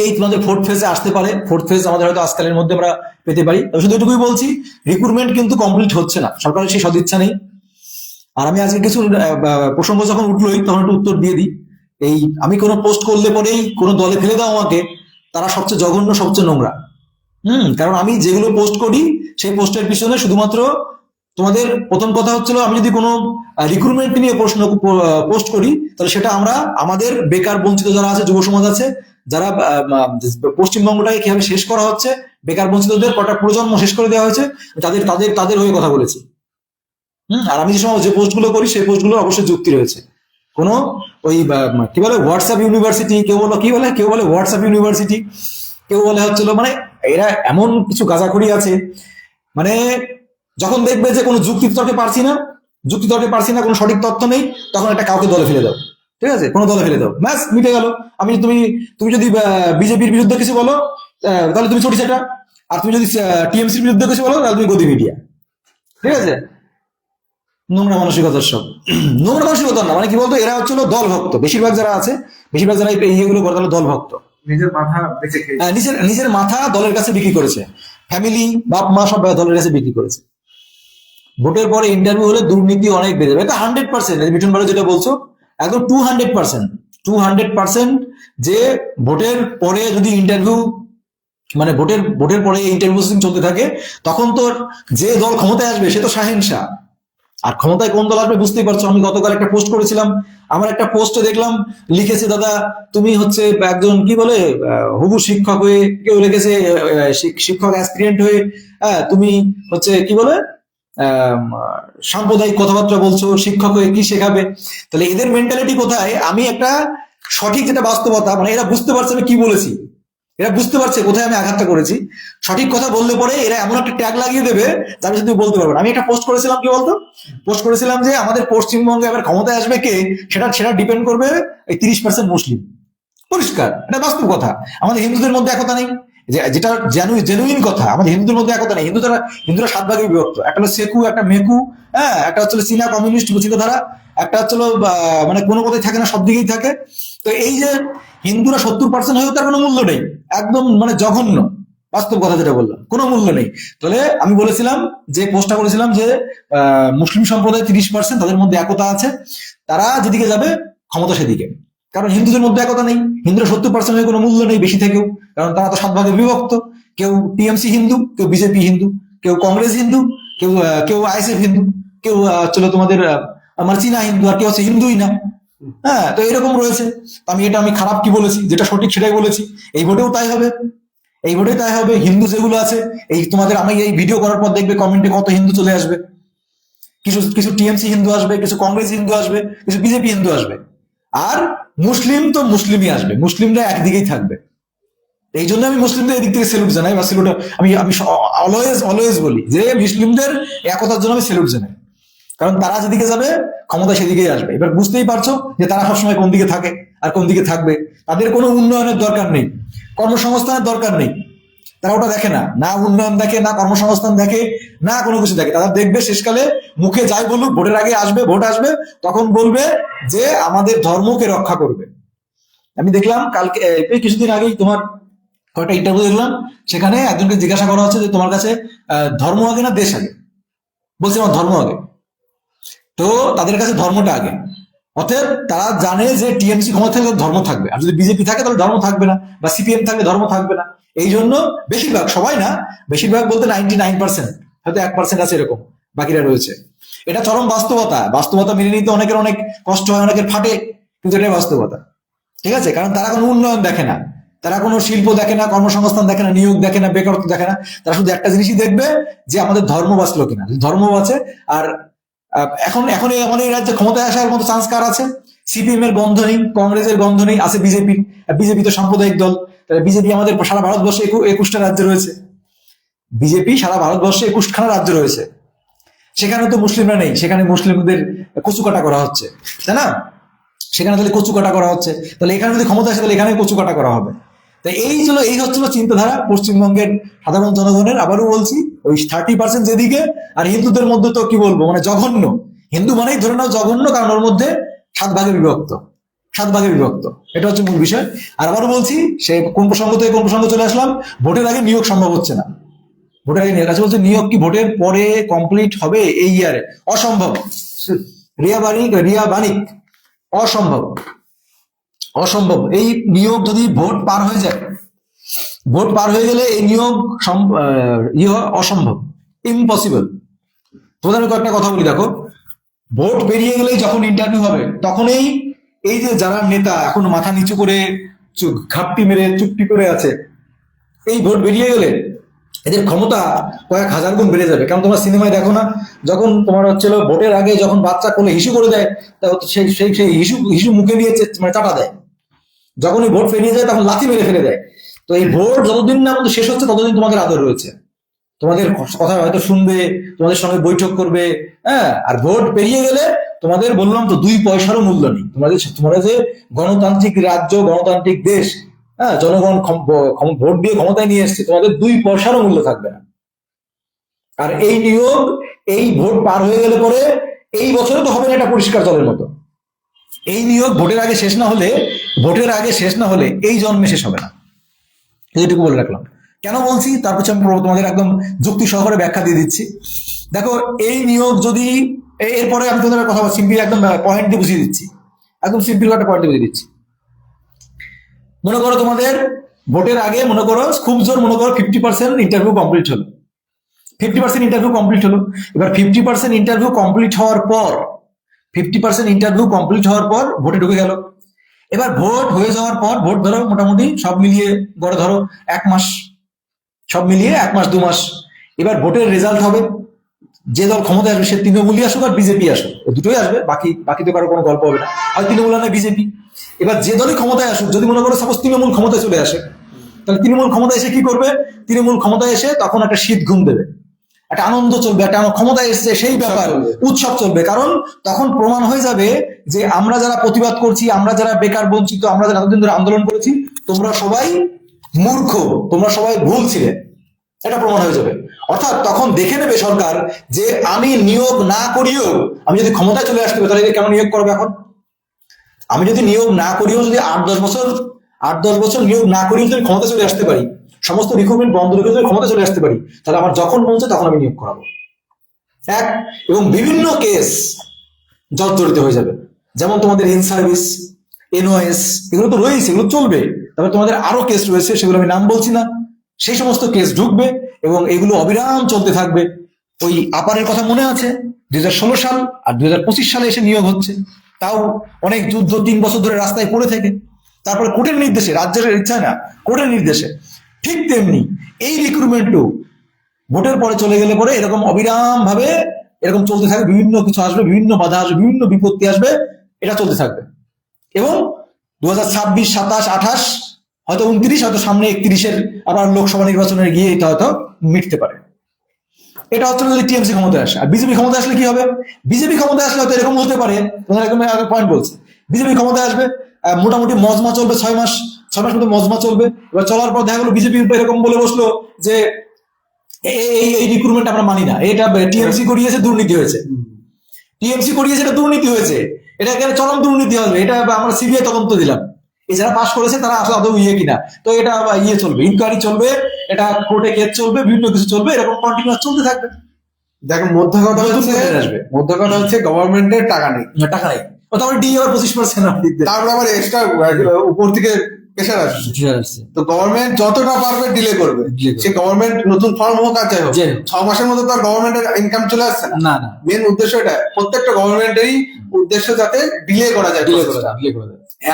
এই তোমাদের 4th ফেজে আসতে পারে। 4th ফেজ আমাদের হয়তো আজকালের মধ্যে আমরা পেতে পারি। শুধু এটুকুই বলছি, রিক্রুটমেন্ট কিন্তু কমপ্লিট হচ্ছে না, সরকারের সেই সদিচ্ছা নেই। আর আমি আজকে কিছু প্রসঙ্গ যখন উঠলোই তখন একটু উত্তর দিয়ে দিই। এই আমি কোনো পোস্ট করলে পরেই কোনো দলে ফেলে দাও আমাকে, তারা সবচেয়ে জঘন্য, সবচেয়ে নোংরা। কারণ আমি যেগুলো পোস্ট করি সেই পোস্টের পিছনে শুধুমাত্র তোমাদের প্রথম কথা হচ্ছিল, আমি যদি কোনো রিক্রুটমেন্ট নিয়ে প্রশ্ন পোস্ট করি তাহলে সেটা আমরা আমাদের বেকার বঞ্চিত যারা আছে, যুব সমাজ আছে, যারা পশ্চিমবঙ্গটাকে কিভাবে শেষ করা হচ্ছে, বেকার বঞ্চিতদের কটা প্রজন্ম শেষ করে দেওয়া হয়েছে, তাদের তাদের তাদের হয়ে কথা বলেছি। আর আমি যে সময় যে পোস্টগুলো করি সেই পোস্টগুলো অবশ্যই যুক্তি রয়েছে। কোনো ওই কি বলে হোয়াটসঅ্যাপ ইউনিভার্সিটি, কেউ বলো কি বলে, কেউ বলে হোয়াটসঅ্যাপ ইউনিভার্সিটি, কেউ বলে হচ্ছিল, মানে এরা এমন কিছু গাঁজাখড়ি আছে, মানে যখন দেখবে যে কোনো যুক্তি তর্কে পারছি না, কোনো সঠিক তথ্য নেই, তখন একটা কাউকে দলে ফেলে দাও। ঠিক আছে, কোনো দলে ফেলে দাও, ব্যাস মিটে গেল। আমি তুমি তুমি যদি বিজেপির বিরুদ্ধে কিছু বলো তাহলে তুমি ছোটি সেটা, আর তুমি যদি টিএমসির বিরুদ্ধে কিছু বলো তাহলে তুমি গদি মিডিয়া। ঠিক আছে, নোংরা মানসিকতার সব। নোংরা মানসিকতা না, মানে কি বলতো, এরা হচ্ছিল দল ভক্ত, বেশিরভাগ যারা আছে, বেশিরভাগ যারা এই ইয়েগুলো করে দল ভক্ত, নিজের মাথা বেঁচে খেয়ে নিজের মাথা দলের কাছে বিক্রি করেছে, ফ্যামিলি বাপ মা সব দলের কাছে বিক্রি করেছে। ভোটের পরে ইন্টারভিউ হলে দুর্নীতি অনেক বেড়ে যাবে, এটা 100%। মিঠুন ভাই যেটা বলছো একদম 200%, যে ভোটের পরে যদি ইন্টারভিউ, মানে ভোটের পরে ইন্টারভিউ চলতে থাকে, তখন তো যে দল ক্ষমতায় আসবে সে তো শাহেনশাহ। আর ক্ষমতায় কোন দল আসবে বুঝতেই পারছো। আমি গতকাল একটা পোস্ট করেছিলাম, আমার একটা পোস্টে দেখলাম লিখেছে, দাদা তুমি হচ্ছে একজন কি বলে হবু শিক্ষক হয়ে, কেউ লিখেছে শিক্ষক অ্যাসপিরিয়েন্ট হয়ে, তুমি হচ্ছে কি বলে সাম্প্রদায়িক কথাবার্তা বলছো, শিক্ষক হয়ে কি শেখাবে। তাহলে এদের মেন্টালিটি কোথায়? আমি একটা সঠিক যেটা বাস্তবতা, মানে এরা বুঝতে পারছে আমি কি বলেছি, এরা বুঝতে পারছে কোথায় আমি আঘাতটা করেছি। সঠিক কথা বললে পরে এরা এমন একটা ট্যাগ লাগিয়ে দেবে যার সাথে তুমি বলতে পারবে না। আমি একটা পোস্ট করেছিলাম, কি বলতো, পোস্ট করেছিলাম যে আমাদের পশ্চিমবঙ্গে আবার ক্ষমতায় আসবে কে, সেটা সেটা ডিপেন্ড করবে এই 30% মুসলিম। পরিষ্কার, এটা বাস্তব কথা। আমাদের হিন্দুদের মধ্যে একতা নেই, যেটা জেনুইন কথা, আমাদের হিন্দুদের মধ্যে একতা নেই। হিন্দুরা 7 ভাগে বিভক্ত, একটা হলো সেকু, একটা মেকু, একটা হচ্ছে চীনা কমিউনিস্ট চিন্তাধারা, একটা হচ্ছে মানে কোনো কথাই থাকে না, সব দিকেই থাকে। তো এই যে হিন্দুরা 70% হয়েও তার কোনো মূল্য নেই, একদম মানে জঘন্য, বাস্তব কথা যেটা বললাম, কোনো মূল্য নেই। তাহলে আমি বলেছিলাম, যে পোস্টটা করেছিলাম, যে মুসলিম সম্প্রদায় 30%, তাদের মধ্যে একতা আছে, তারা যেদিকে যাবে ক্ষমতা সেদিকে। কারণ হিন্দুদের মধ্যে একতা নেই, হিন্দুরা 70% হয়ে কোনো মূল্য নেই বেশি থেকেও, কারণ তারা তো 7 ভাগে বিভক্ত। কেউ টিএমসি হিন্দু, কেউ বিজেপি হিন্দু, কেউ কংগ্রেস হিন্দু, কেউ কেউ আইএসএফ হিন্দু, কেউ চলো তোমাদের আমার চীনা হিন্দু, আর কেউ হচ্ছে হিন্দুই না। তো এরকম রয়েছে। আমি খারাপ কি বলেছি, যেটা সঠিক সেটাই বলেছি। এই ভোটেও তাই হবে, এই ভোটে তাই হবে। হিন্দু যেগুলো আছে, এই তোমাদের আমি এই ভিডিও করার পর দেখবে কমেন্টে কত হিন্দু চলে আসবে, কিছু কিছু টিএমসি হিন্দু আসবে, কিছু কংগ্রেস হিন্দু আসবে, কিছু বিজেপি হিন্দু আসবে, আর মুসলিম তো মুসলিমই আসবে, মুসলিমরা একদিকেই থাকবে। এই জন্য আমি মুসলিমদের এদিক থেকে সেলুট জানাই, বা সেলুট আমি আমি অলওয়েজ বলি যে মুসলিমদের একতার জন্য আমি সেলুট জানাই, কারণ তারা যেদিকে যাবে ক্ষমতা সেদিকেই আসবে। এবার বুঝতেই পারছো যে তারা সবসময় কোন দিকে থাকে আর কোন দিকে থাকবে। তাদের কোনো উন্নয়নের দরকার নেই, কর্মসংস্থানের দরকার নেই, তারা ওটা দেখে না, না উন্নয়ন দেখে, না কর্মসংস্থান দেখে, না কোনো কিছু দেখে। তারা দেখবে শেষকালে মুখে যাই বলুক, ভোটের আগে আসবে, ভোট আসবে, তখন বলবে যে আমাদের ধর্মকে রক্ষা করবে। আমি দেখলাম কালকে কিছুদিন আগেই তোমার কয়েকটা ইন্টারভিউ দেখলাম, সেখানে একজনকে জিজ্ঞাসা করা হচ্ছে যে তোমার কাছে ধর্ম আগে না দেশ আগে, বলছে আমার ধর্ম আগে। তো তাদের কাছে ধর্মটা আগে, অতএব তারা জানে যে টিএমসি ক্ষমতা থাকলে ধর্ম থাকবে, আর যদি বিজেপি থাকে তাহলে ধর্ম থাকবে না, বা সিপিএম থাকলে ধর্ম থাকবে না। এই জন্য বেশিরভাগ, সবাই না, বেশিরভাগ বলতে 99%, হয়তো 1% আছে এরকম, বাকিরা রয়েছে। এটা চরম বাস্তবতা, বাস্তবতা মেনে নিতে অনেকের অনেক কষ্ট হয়, অনেকের ফাটে, কিন্তু এটাই বাস্তবতা। ঠিক আছে, কারণ তারা কোনো উন্নয়ন দেখে না, তারা কোনো শিল্প দেখে না, কর্মসংস্থান দেখে না, নিয়োগ দেখে না, বেকারত্ব দেখে না। তারা শুধু একটা জিনিসই দেখবে, যে আমাদের ধর্ম বাঁচলো কিনা। ধর্ম বাঁচে, আর এখন এখন এই রাজ্যে ক্ষমতায় আসার মতো চান্স কার আছে? সিপিএম এর গন্ধ নেই, কংগ্রেসের গন্ধ নেই, আছে বিজেপি। বিজেপি তো সাম্প্রদায়িক দল, বিজেপি আমাদের সারা ভারতবর্ষে 21টা রাজ্য রয়েছে, বিজেপি সারা ভারতবর্ষে 21খানা রাজ্য রয়েছে, সেখানে তো মুসলিমরা নেই, সেখানে মুসলিমদের কচুকাটা করা হচ্ছে, তাই না? সেখানে তাহলে কচুকাটা করা হচ্ছে, তাহলে এখানে যদি ক্ষমতা আসে তাহলে এখানে কচুকাটা করা হবে। তাই এই হচ্ছিল চিন্তাধারা পশ্চিমবঙ্গের সাধারণ জনগণের। আবারও বলছি, ওই 30% যেদিকে, আর হিন্দুদের মধ্যে তো কি বলবো, মানে জঘন্য। হিন্দু মানেই ধরে নাও জঘন্য, কারণ ওর মধ্যে 7 ভাগে বিভক্ত, 7 ভাগে বিভক্ত, এটা হচ্ছে মূল বিষয়। আর আবারও বলছি, সে কোন প্রসঙ্গ থেকে কোন প্রসঙ্গ চলে আসলাম, ভোটের আগে নিয়োগ সম্ভব হচ্ছে না। ভোটের আগে নিয়োগ আছে বলছে, নিয়োগ কি ভোটের পরে কমপ্লিট হবে এই ইয়ারে? অসম্ভব, রিয়া বানিক, অসম্ভব, অসম্ভব। এই নিয়োগ যদি ভোট পার হয়ে যায়, ভোট পার হয়ে গেলে এই নিয়োগ অসম্ভব, ইম্পসিবল। তোমাদের আমি কয়েকটা কথা বলি, দেখো ভোট পেরিয়ে গেলেই যখন ইন্টারভিউ হবে তখনই এই যে যারা নেতা এখন মাথা নিচু করে ঘাপটি মেরে চুপটি করে আছে, এই ভোট বেরিয়ে গেলে এদের ক্ষমতা কয়েক হাজার গুণ বেড়ে যাবে। কারণ তোমরা সিনেমায় দেখো না, যখন তোমার হচ্ছিল ভোটের আগে যখন বাচ্চা কোলে হিসু করে দেয়, সেই সেই সেই হিসু হিসু মুখে দিয়ে মানে চাটা দেয়, যখনই ভোট পেরিয়ে যায় তখন লাথি মেরে ফেলে দেয়। তো এই ভোট যতদিন না আমাদের শেষ হচ্ছে ততদিন তোমাদের আদর রয়েছে, তোমাদের কথা হয়তো শুনবে, তোমাদের সঙ্গে বৈঠক করবে, হ্যাঁ। আর ভোট পেরিয়ে গেলে তোমাদের বললাম তো 2 পয়সারও মূল্য নেই। তোমরা যে গণতান্ত্রিক রাজ্য, গণতান্ত্রিক দেশ, হ্যাঁ, জনগণ ভোট দিয়ে ক্ষমতায় নিয়ে এসছে, তোমাদের 2 পয়সারও মূল্য থাকবে না। আর এই নিয়োগ, এই ভোট পার হয়ে গেলে পরে এই বছরে তো হবে না, এটা পরিষ্কার জলের মতো। এই নিয়োগ ভোটের আগে শেষ না হলে এই জন্মে শেষ হবে না, এইটুকু বলে রাখলাম। কেন বলছি তার পিছনে আমি তোমাদের একদম যুক্তি সহকারে ব্যাখ্যা দিয়ে দিচ্ছি। দেখো এই নিয়োগ যদি, এরপরে আমি তোমাদের কথা সিম্পলি একদম পয়েন্ট দিয়ে বুঝিয়ে দিচ্ছি, একদম সিম্পল একটা পয়েন্ট বুঝিয়ে দিচ্ছি। মনে করো তোমাদের ভোটের আগে মনে করো খুব জোর মনে করো 50% ইন্টারভিউ কমপ্লিট হলো, 50% ইন্টারভিউ কমপ্লিট হলো। এবার 50% ইন্টারভিউ কমপ্লিট হওয়ার পর 50% ইন্টারভিউ কমপ্লিট হওয়ার পর ভোটে ঢুকে গেল। এবার ভোট হয়ে যাওয়ার পর ভোট ধরো মোটামুটি সব মিলিয়ে গড়ে ধরো 1 মাস, সব মিলিয়ে 1 মাস 2 মাস। এবার ভোটের রেজাল্ট হবে, যে দল ক্ষমতায় আসবে সে তৃণমূলই আসুক আর বিজেপি আসুক, দুটোই আসবে, বাকি তো কারো কোনো গল্প হবে না, আর তৃণমূল না বিজেপি। এবার যে দলই ক্ষমতায় আসুক, যদি মনে করো সাপোজ তৃণমূল ক্ষমতায় চলে আসে, তাহলে তৃণমূল ক্ষমতায় এসে কি করবে? তৃণমূল ক্ষমতায় এসে তখন একটা শীত ঘুম দেবে, একটা আনন্দ চলবে, একটা ক্ষমতায় এসছে সেই ব্যাপার, উৎসব চলবে। কারণ তখন প্রমাণ হয়ে যাবে যে আমরা যারা প্রতিবাদ করছি, আমরা যারা বেকার বঞ্চিত, আমরা যারা এতদিন ধরে আন্দোলন করেছি, তোমরা সবাই মূর্খ, তোমরা সবাই ভুল ছিলে, এটা প্রমাণ হয়ে যাবে। অর্থাৎ তখন দেখে নেবে সরকার যে আমি নিয়োগ না করিও, আমি যদি ক্ষমতায় চলে আসতে হবে তাহলে কেন নিয়োগ করবে? এখন আমি যদি নিয়োগ না করিও, যদি 8-10 বছর নিয়োগ না করিও যদি ক্ষমতা চলে আসতে পারি, সমস্ত রিক্রুটমেন্ট বন্ধ রেখে যদি ক্ষমতা চলে আসতে পারি, তাহলে আমার যখন বলছে তখন আমি নিয়োগ করাবো। এক, এবং বিভিন্ন কেস জড়িত হয়ে যাবে, যেমন তোমাদের ইন সার্ভিস, এনওএস, এগুলো তো রয়েছে, এগুলো চলবে। তবে তোমাদের আরো কেস রয়েছে, সেগুলো আমি নাম বলছি না, সেই সমস্ত কেস ঢুকবে এবং এগুলো অবিরাম চলতে থাকবে। ওই আপারের কথা মনে আছে, 2016 সাল আর 2025 সালে এসে নিয়োগ হচ্ছে, তাও অনেক যুদ্ধ, 3 বছর ধরে রাস্তায় পড়ে থেকে, তারপরে কোর্টের নির্দেশে, রাজ্যের ইচ্ছায় না, কোর্টের নির্দেশে। ঠিক তেমনি এই রিক্রুটমেন্টও ভোটের পরে চলে গেলে পরে এরকম অবিরাম ভাবে এরকম চলতে থাকবে, বিভিন্ন কিছু আসবে, বিভিন্ন বাধা আসবে, বিভিন্ন বিপত্তি আসবে, এটা চলতে থাকবে। এবং 2026, 27, 28, হয়তো 29, হয়তো সামনে 31-এর আবার লোকসভা নির্বাচনে গিয়ে এটা হয়তো মিটতে পারে। এটা হচ্ছে যদি টিএমসি ক্ষমতায় আসে। আর বিজেপি ক্ষমতায় আসলে কি হবে? বিজেপি ক্ষমতায় আসলে হয়তো এরকম হতে পারে, তোমাদের একদম পয়েন্ট বলছে, বিজেপি ক্ষমতায় আসবে, মোটামুটি মজমা চলবে 6 মাস মতো মজমা চলবে। এবার চলার পর দেখা গেলো বিজেপি এরকম বলে বসলো যে এই রিক্রুটমেন্ট আমরা মানি না, এটা টিএমসি করিয়েছে, দুর্নীতি হয়েছে, টিএমসি করিয়েছে, এটা দুর্নীতি হয়েছে, এটা এখানে চরম দুর্নীতি হবে, এটা আমরা সিবিআই তদন্ত দিলাম, এই যারা পাশ করেছে তারা আসলে আদৌ কিনা। তো এটা চলবে, ইনকোয়ারি চলবে, এটা কোর্টে কেস চলবে, বিভিন্ন কিছু চলবে, এরকম কন্টিনিউয়াস চলতে থাকবে। দেখো মধ্য কথা হচ্ছে গভর্নমেন্টের টাকা নেই, তারপরে ডি আবার 25%, তারপরে আবার এক্সট্রা উপর থেকে প্রেশার আসছে। তো গভর্নমেন্ট যতটা পারবে ডিলে করবে, সে গভর্নমেন্ট নতুন ফর্ম হোক আর যাই হোক, 6 মাসের মধ্যে তো আর গভর্নমেন্টের ইনকাম চলে আসছে না। মেন উদ্দেশ্য এটা, প্রত্যেকটা গভর্নমেন্টেরই উদ্দেশ্য যাতে ডিলে করা যায়,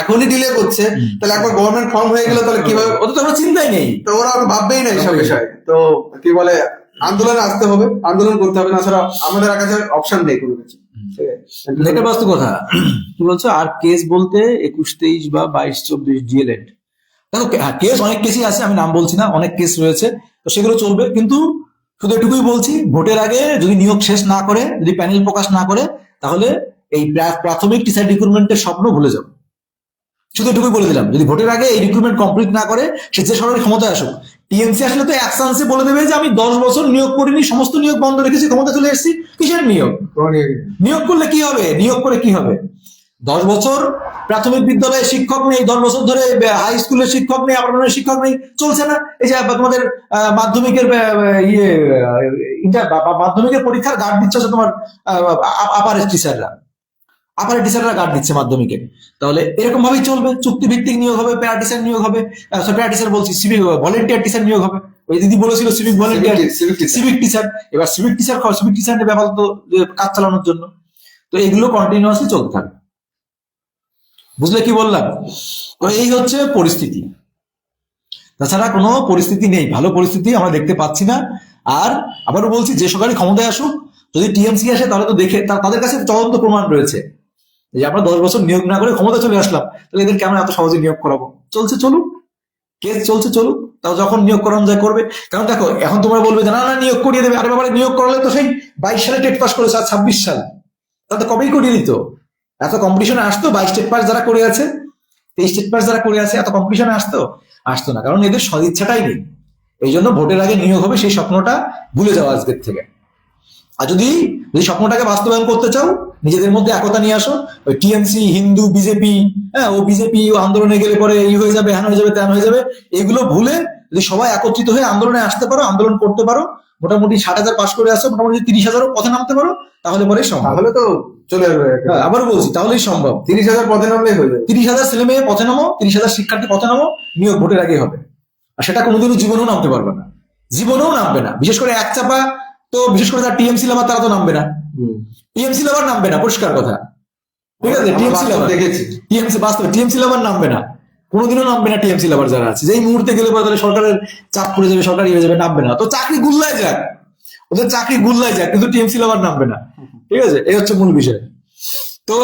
এখনই ডিলে করছে, তাহলে একবার গভর্নমেন্ট ফর্ম হয়ে গেল তাহলে কিভাবে, ওটা তো আমরা চিন্তাই নেই, তো ওরা ভাববেই না এইসব বিষয়ে। তো কি বলে, আন্দোলনে আসতে হবে, আন্দোলন করতে হবে, না ছাড়া আমাদের কাছে অপশন নেই কোনো কিছু। এটা বাস্তব কথা। কি বলছো? আর কেস বলতে 21, 23 বা 22, 24 ডিএলএড, দেখো কেস অনেক কেসই আছে, আমি নাম বলছি না, অনেক কেস রয়েছে, তো সেগুলো চলবে। কিন্তু শুধু এটুকুই বলছি, ভোটের আগে যদি নিয়োগ শেষ না করে, যদি প্যানেল প্রকাশ না করে, তাহলে এই প্রাথমিক টিচার রিক্রুটমেন্টের স্বপ্ন ভুলে যাবে। শুধু এটুকুই বলে দিলাম, যদি ভোটের আগে এই রিক্রুটমেন্ট কমপ্লিট না করে, সে যে সরকারি ক্ষমতায় আসুক, টিএমসি আসলে তো এক চান্সে বলে দেবে যে আমি 10 বছর নিয়োগ করিনি, সমস্ত নিয়োগ বন্ধ রেখেছি, ক্ষমতা চলে এসেছি। কিসের নিয়োগ? নিয়োগ করলে কি হবে? নিয়োগ করে কি হবে? 10 বছর প্রাথমিক বিদ্যালয়ে শিক্ষক নেই, 10 বছর ধরে হাই স্কুলের শিক্ষক নেই, আপার শিক্ষক নেই, চলছে না। এই যে তোমাদের মাধ্যমিকের মাধ্যমিকের পরীক্ষার গার্ড দিচ্ছে তোমার আপার টিচাররা, আপার টিচাররা গার্ড দিচ্ছে মাধ্যমিকে, তাহলে এরকম ভাবেই চলবে, চুক্তি ভিত্তিক নিয়োগ হবে, প্যারা টিচার নিয়োগ হবে, প্যারা টিচার বলছি সিভিক ভলেন্টিয়ার টিচার নিয়োগ হবে। ওই দিদি বলেছিল সিভিক ভলেন্টিয়ার, সিভিক টিচার, এবার সিভিক টিচার নেবে আপাতত কাজ চালানোর জন্য। তো এগুলো কন্টিনিউয়াসলি চলতে থাকে, বুঝলে কি বললাম? তো এই হচ্ছে পরিস্থিতি, তাছাড়া কোনো পরিস্থিতি নেই, ভালো পরিস্থিতি আমরা দেখতে পাচ্ছি না। আর আবারও বলছি, যে সরকারি ক্ষমতায় আসুক, যদি টিএমসি আসে তাহলে তো দেখে তাদের কাছে চলন্ত প্রমাণ রয়েছে যে আমরা 10 বছর নিয়োগ না করে ক্ষমতা চলে আসলাম, তাহলে এদের কেমন এত সহজে নিয়োগ করাবো? চলছে চলুক, কেস চলছে চলুক, তাও যখন নিয়োগ করানো যায় করবে। কারণ দেখো, এখন তোমরা বলবে যে না না নিয়োগ করিয়ে দেবে, আরে ব্যাপারে নিয়োগ করালে তো সেই 22 সালে টেট পাস করেছে, আর 26 সাল, তাতে কবেই করিয়ে দিত। এত কম্পিটিশনে আসতো 22 টেট পাস যারা করে আছে, 23 টেট পাস যারা করে আছে, এত কম্পিটিশনে আসতো না, কারণ এদের সদিচ্ছাটাই নেই। এই জন্য ভোটের আগে নিয়োগ হবে সেই স্বপ্নটা ভুলে যাওয়া আজকের থেকে। আর যদি স্বপ্নটাকে বাস্তবায়ন করতে চাও, নিজেদের মধ্যে একতা নিয়ে আসো। ওই টিএমসি, হিন্দু, বিজেপি, হ্যাঁ ও বিজেপি আন্দোলনে গেলে পরে এই হয়ে যাবে, হ্যান হয়ে যাবে, ত্যান হয়ে যাবে, এগুলো ভুলে যদি সবাই একত্রিত হয়ে আন্দোলনে আসতে পারো, আন্দোলন করতে পারো, মোটামুটি 60,000 পাস করে আসো, মোটামুটি 30,000 পথে নামতে পারো, তাহলে পরে সম্ভব। তাহলে তো চলে আসবে। আবারও বলছি, তাহলেই সম্ভব। 30,000 পদে নামলেই হয়ে যাবে। 30,000 ছেলে মেয়ে পথে নামো, 30,000 শিক্ষার্থী পথে নামো, নিয়োগ ভোটের আগে হবে। আর সেটা কোনোদিনও জীবনেও নামতে পারবে না, জীবনেও নামবে না। বিশেষ করে এক চাপা তো, বিশেষ করে যারা টিএমসি লাভার তারা তো নামবে না, টিএমসি লাভার নামবে না, পরিষ্কার কথা, ঠিক আছে? টিএমসি লাভার দেখেছি, টিএমসি বাস্তবে টিএমসি লাভার নামবে না, কোনোদিনও নামবে না। টিএমসি লাভার যারা আছে, যেই মুহূর্তে গেলে পরে তাহলে সরকারের চাপ পড়ে যাবে, সরকার হয়ে যাবে, নামবে না। তো চাকরি গুল্লায় যাক, ওদের চাকরি গুল্লায় যাক, কিন্তু টিএমসি লাভার নামবে না, ঠিক আছে? এই হচ্ছে মূল বিষয়। তো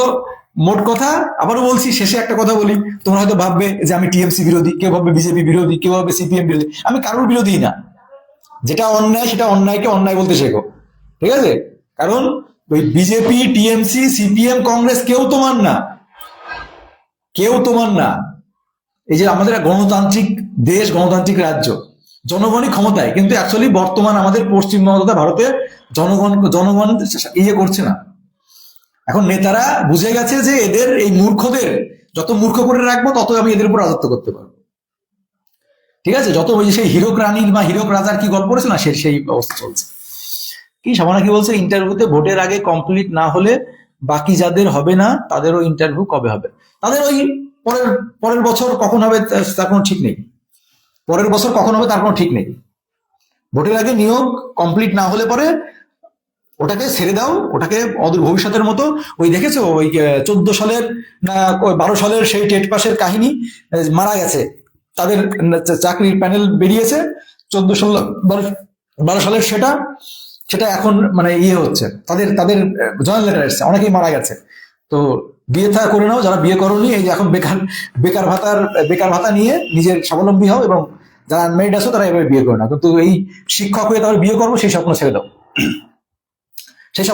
মোট কথা, আবারও বলছি, শেষে একটা কথা বলি, তোমরা হয়তো ভাববে যে আমি টিএমসি বিরোধী, কেউ ভাববে বিজেপি বিরোধী, কেউ ভাববে সিপিএম বিরোধী। আমি কারোর বিরোধী না, যেটা অন্যায় সেটা অন্যায়কে অন্যায় বলতে শেখো, ঠিক আছে? কারণ ওই বিজেপি, টিএমসি, সিপিএম, কংগ্রেস কেউ তোমার না, কেউ তোমার না। এই যে আমাদের গণতান্ত্রিক দেশ, গণতান্ত্রিক রাজ্য, জনগণই ক্ষমতায়, কিন্তু অ্যাকচুয়ালি বর্তমান আমাদের পশ্চিমবঙ্গ তথা ভারতে জনগণ ইয়ে করছে না। এখন নেতারা বুঝে গেছে যে এদের এই মূর্খদের যত মূর্খ করে রাখবো, তত আমি এদের উপর রাজত্ব করতে পারবো, ঠিক আছে? যত ওই সেই হিরক রানীর বা হিরক রাজার কি গল্প করেছে না, সেই অবস্থা চলছে। কি সামানা কি বলছে, ইন্টারভিউতে ভোটের আগে কমপ্লিট না হলে বাকি যাদের হবে না তাদেরও ইন্টারভিউ কবে হবে? তাদের ওই পরের বছর কখন হবে তার কোনো ঠিক নেই, পরের বছর কখন হবে তার কোনো ঠিক নেই। ভোটের আগে নিয়োগ কমপ্লিট না হলে পরে ওটাকে ছেড়ে দাও, ওটাকে অদূর ভবিষ্যতের মতো। ওই দেখেছো ওই 14 সালের না 12 সালের সেই টেট পাসের কাহিনী, মারা গেছে, তাদের চাকরির প্যানেল বেরিয়েছে 14-12 সালের, সেটা এখন মানে ইয়ে হচ্ছে, তাদের জয়েন লেটার এসছে, অনেকেই মারা গেছে। তো বিয়ে থা করে নাও, যারা বিয়ে করোনি, এই যে এখন বেকার ভাতা নিয়ে নিজের স্বাবলম্বী হও, এবং যারা আনমেরিড আছো তারা এভাবে বিয়ে করে নাও। কিন্তু এই শিক্ষক হয়ে তাহলে বিয়ে করবো, সেই স্বপ্ন ছেড়ে দাও, সেই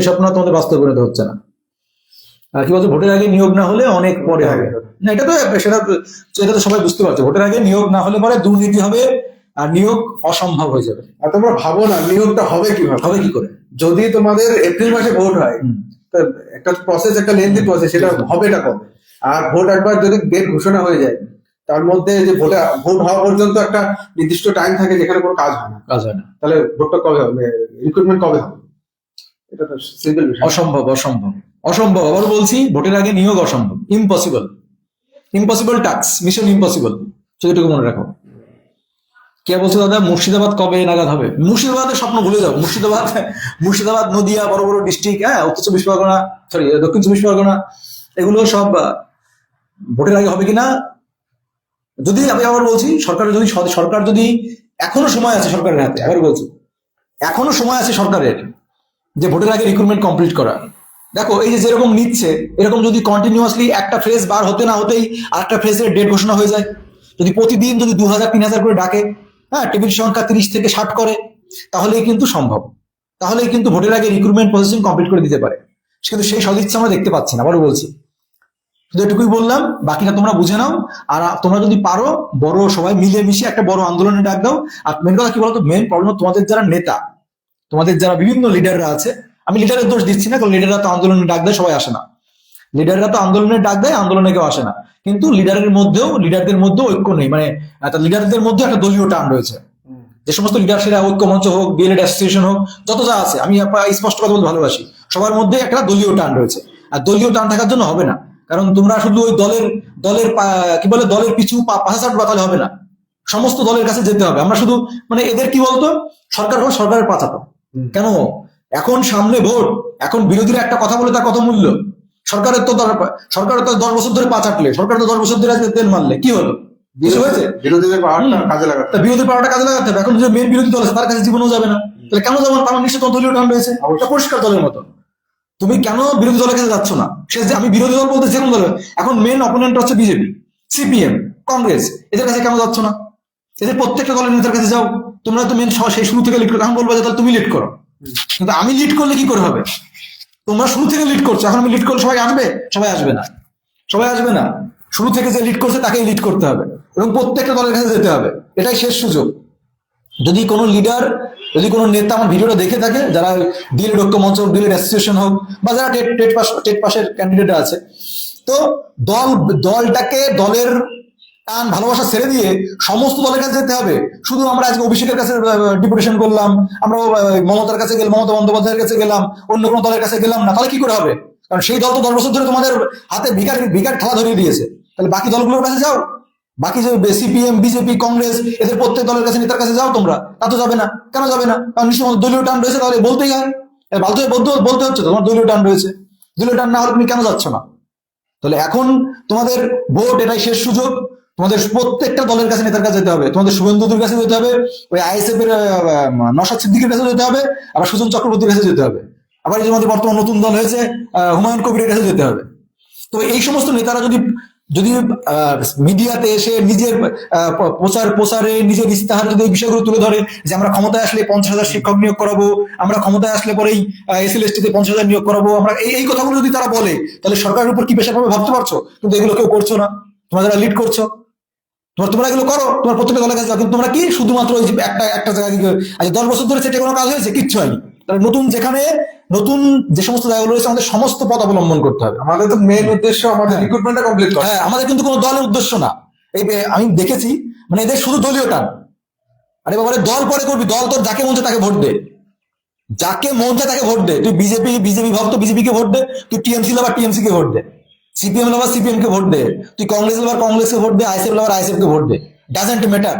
স্বপ্ন তোমাদের বাস্তবে পরিণত হচ্ছে না। আর কি বলছো, ভোটের আগে নিয়োগ না হলে অনেক পরে হবে না, এটা তো সবাই বুঝতে পারছে। ভোটের আগে নিয়োগ না হলে পরে দুর্নীতি হবে, আর নিয়োগ অসম্ভব হয়ে যাবে। আর তোমরা ভাবো না নিয়োগটা হবে কিভাবে, হবে কি করে? যদি তোমাদের এপ্রিল মাসে ভোট হয়, একটা প্রসেস, একটা লেন্দি প্রসেস, সেটা হবেটা কবে? আর ভোট একবার যদি ডেট ঘোষণা হয়ে যায়, তার মধ্যে যে ভোট হওয়া পর্যন্ত একটা নির্দিষ্ট টাইম থাকে যেখানে কোনো কাজ হয় না, তাহলে ভোটটা কবে হবে, রিক্রুটমেন্ট কবে হবে? এটা তো সিম্পল বিষয়। অসম্ভব আবার বলছি, ভোটের আগে নিয়োগ অসম্ভব, ইম্পসিবল টাস্ক, মিশন ইম্পসিবল, সেটুকু মনে রাখো। কে বলছো দাদা মুর্শিদাবাদ কবে নাগাদ হবে? মুর্শিদাবাদের স্বপ্ন ভুলে যাও। মুর্শিদাবাদ, নদিয়া, বড় বড় ডিস্ট্রিক্ট, হ্যাঁ, উত্তর চব্বিশ পরগনা, দক্ষিণ চব্বিশ পরগনা, এগুলো সব ভোটের আগে হবে কিনা, যদি আমি আবার বলছি, সরকার যদি এখনো সময় আছে সরকারের হাতে, আবার বলছি এখনো সময় আছে সরকারের যে ভোটের আগে রিক্রুটমেন্ট কমপ্লিট করা। দেখো এই যে যেরকম নিচ্ছে, এরকম যদি কন্টিনিউয়াসলি একটা ফ্রেজ বার হতে না হতেই আর একটা ফ্রেজের ডেট ঘোষণা হয়ে যায়, যদি প্রতিদিন 2,000-3,000 করে ডাকে, হ্যাঁ, টেবিল সংখ্যা 30 থেকে 60 করে, তাহলেই কিন্তু সম্ভব, তাহলেই কিন্তু ভোটের আগে রিক্রুটমেন্ট প্রসেসিং কমপ্লিট করে দিতে পারে। কিন্তু সেই সদিচ্ছা আমরা দেখতে পাচ্ছি না, আবারও বলছি। শুধু এটুকুই বললাম, বাকিটা তোমরা বুঝে নাও। আর তোমরা যদি পারো বড় সবাই মিলেমিশে একটা বড় আন্দোলনে ডাক দাও। আর মেন কথা কি বলতো, মেন প্রবলেম তোমাদের যারা নেতা, তোমাদের যারা বিভিন্ন লিডাররা আছে, আমি লিডারের দোষ দিচ্ছি না, কারণ লিডাররা তো আন্দোলনে ডাক দেয়, সবাই আসে না। লিডাররা তো আন্দোলনে ডাক দেয়, আন্দোলনে কেউ আসে না। কিন্তু লিডারদের মধ্যেও ঐক্য নেই, মানে লিডারদের মধ্যে একটা দলীয় টান রয়েছে। যে সমস্ত লিডার, সেটা ঐক্য মঞ্চ হোক, বিএলএড অ্যাসোসিয়েশন হোক, যত যা আছে, আমি স্পষ্ট কথা বলতে ভালোবাসি, সবার মধ্যে একটা দলীয় টান রয়েছে। আর দলীয় টান থাকার জন্য হবে না। কারণ তোমরা শুধু ওই দলের পিছু পাশাচাট বাতালে হবে না, সমস্ত দলের কাছে যেতে হবে। আমরা শুধু মানে এদের কি বলতো, সরকারের পাচাতো কেন? এখন সামনে ভোট, এখন বিরোধীরা একটা কথা বলে তার কত মূল্য? সরকারের তো 10 বছর ধরে পা চাটলে, সরকার তো 10 বছর ধরে আজকে তেল মারলে কি হলো? কিছু হয়েছে? বিরোধীদের পাওয়ারটা কাজে লাগাতে হবে। বিরোধী পাওয়ারটা কাজে লাগাতে হবে। এখন যে মেন বিরোধী দল আছে তার কাছে জীবনও যাবে না, তাহলে কেন যাবো? কারণ নিশ্চয় দলীয় টান রয়েছে, এটা পরিষ্কার দলের মতো। তুমি কেন বিরোধী দলের কাছে যাচ্ছ না? সে যে আমি বিরোধী দল বলতে যে কোনো দল, এখন মেন অপোনেন্ট হচ্ছে বিজেপি, সিপিএম, কংগ্রেস, এদের কাছে কেন যাচ্ছ না? এদের প্রত্যেকটা দলের নেতার কাছে যাও। তোমরা তো মেন সেই শুরু থেকে লিড করো, এখন বলবো যে তাহলে তুমি লিড করো। কিন্তু আমি লিড করলে কি করে হবে? তোমরা শুরু থেকে লিড করছো, এখন আমি লিড করলে সবাই আসবে? সবাই আসবে না, সবাই আসবে না। শুরু থেকে যে লিড করছে তাকেই লিড করতে হবে এবং প্রত্যেকটা দলের কাছে যেতে হবে। এটাই শেষ সুযোগ। যদি কোনো লিডার, যদি কোনো নেতা আমার ভিডিওটা দেখে থাকে, যারা ডিএলএড ঐক্য মঞ্চ, ডিএলএড অ্যাসোসিয়েশন হোক, বা যারা টেট পাশের ক্যান্ডিডেট আছে, তো দলটাকে, দলের টান ভালোবাসা ছেড়ে দিয়ে সমস্ত দলের কাছে যেতে হবে। শুধু আমরা আজকে অভিষেকের কাছে ডিপুটেশন করলাম, আমরা মমতার কাছে গেলাম, মমতা বন্দ্যোপাধ্যায়ের কাছে গেলাম, অন্য কোনো দলের কাছে গেলাম না, তাহলে কি করে হবে? কারণ সেই দল তো 10 বছর ধরে তোমাদের হাতে ভিকার খেলা ধরিয়ে দিয়েছে। তাহলে বাকি দলগুলোর কাছে যাও, বাকি যে সিপিএম, বিজেপি, কংগ্রেস, এদের প্রত্যেক দলের কাছে, নেতার কাছে যাও তোমরা। তা তো যাবে না, কেন যাবে না? কারণ নিশ্চয় দলীয় টান রয়েছে, তাহলে বলতেই হয়, বলতে হচ্ছে তোমার দলীয় টান রয়েছে। দলীয় টান না হলে তুমি কেন যাচ্ছ না? তাহলে এখন তোমাদের ভোট, এটাই শেষ সুযোগ। তোমাদের প্রত্যেকটা দলের কাছে, নেতার কাছে যেতে হবে। তোমাদের শুভেন্দুদের কাছে যেতে হবে, ওই আইএসএফ এর নওশাদ সিদ্দিকীর কাছে যেতে হবে, আবার সুজন চক্রবর্তীর কাছে যেতে হবে, আবার এই যে আমাদের বর্তমান নতুন দল হয়েছে হুমায়ুন কবিরের কাছে যেতে হবে। তো এই সমস্ত নেতারা যদি মিডিয়াতে এসে নিজের প্রচারে, নিজের ইস্তাহারে যদি এই বিষয়গুলো তুলে ধরে যে আমরা ক্ষমতায় আসলে 50,000 শিক্ষক নিয়োগ করাবো, আমরা ক্ষমতায় আসলে পরেই এসএলএসটিতে 50,000 নিয়োগ করাবো, আমরা এই কথাগুলো যদি তারা বলে, তাহলে সরকারের উপর কি প্রেশার পাবে ভাবতে পারছো? কিন্তু এগুলো কেউ করছো না, তোমরা যারা লিড করছো, তোমরা এগুলো করো, তোমার প্রত্যেকটা দলের কাছে যাও, কিন্তু তোমরা কি শুধুমাত্র ওই যে একটা জায়গায় গিয়ে, আজ 10 বছর ধরে সেটা কোনো কাজ হয়েছে? কিচ্ছু হয়নি। তাহলে নতুন যে সমস্ত জায়গাগুলো রয়েছে, আমাদের সমস্ত পথ অবলম্বন করতে হবে। আমাদের তো মেন উদ্দেশ্য আমাদের রিক্রুটমেন্টটা কমপ্লিট করা। হ্যাঁ, আমাদের কিন্তু কোনো দলের উদ্দেশ্য না। এই আমি দেখেছি, মানে এদের শুধু দলীয় টান। আরে বাবা, দল পরে করবি, দল তোর যাকে মন চায় তাকে ভোট দে, যাকে মন চায় তাকে ভোট দে। তুই বিজেপি ভক্ত, বিজেপি কে ভোট দে। তুই টিএমসি লাভার, টিএমসি কে ভোট দে। সিপিএম লাভার, সিপিএম কে ভোট দে। তুই কংগ্রেস লাভার, কংগ্রেস কে ভোট দে। আইএসএফ লাভার, আইএসএফ কে ভোট দে। Doesn't matter.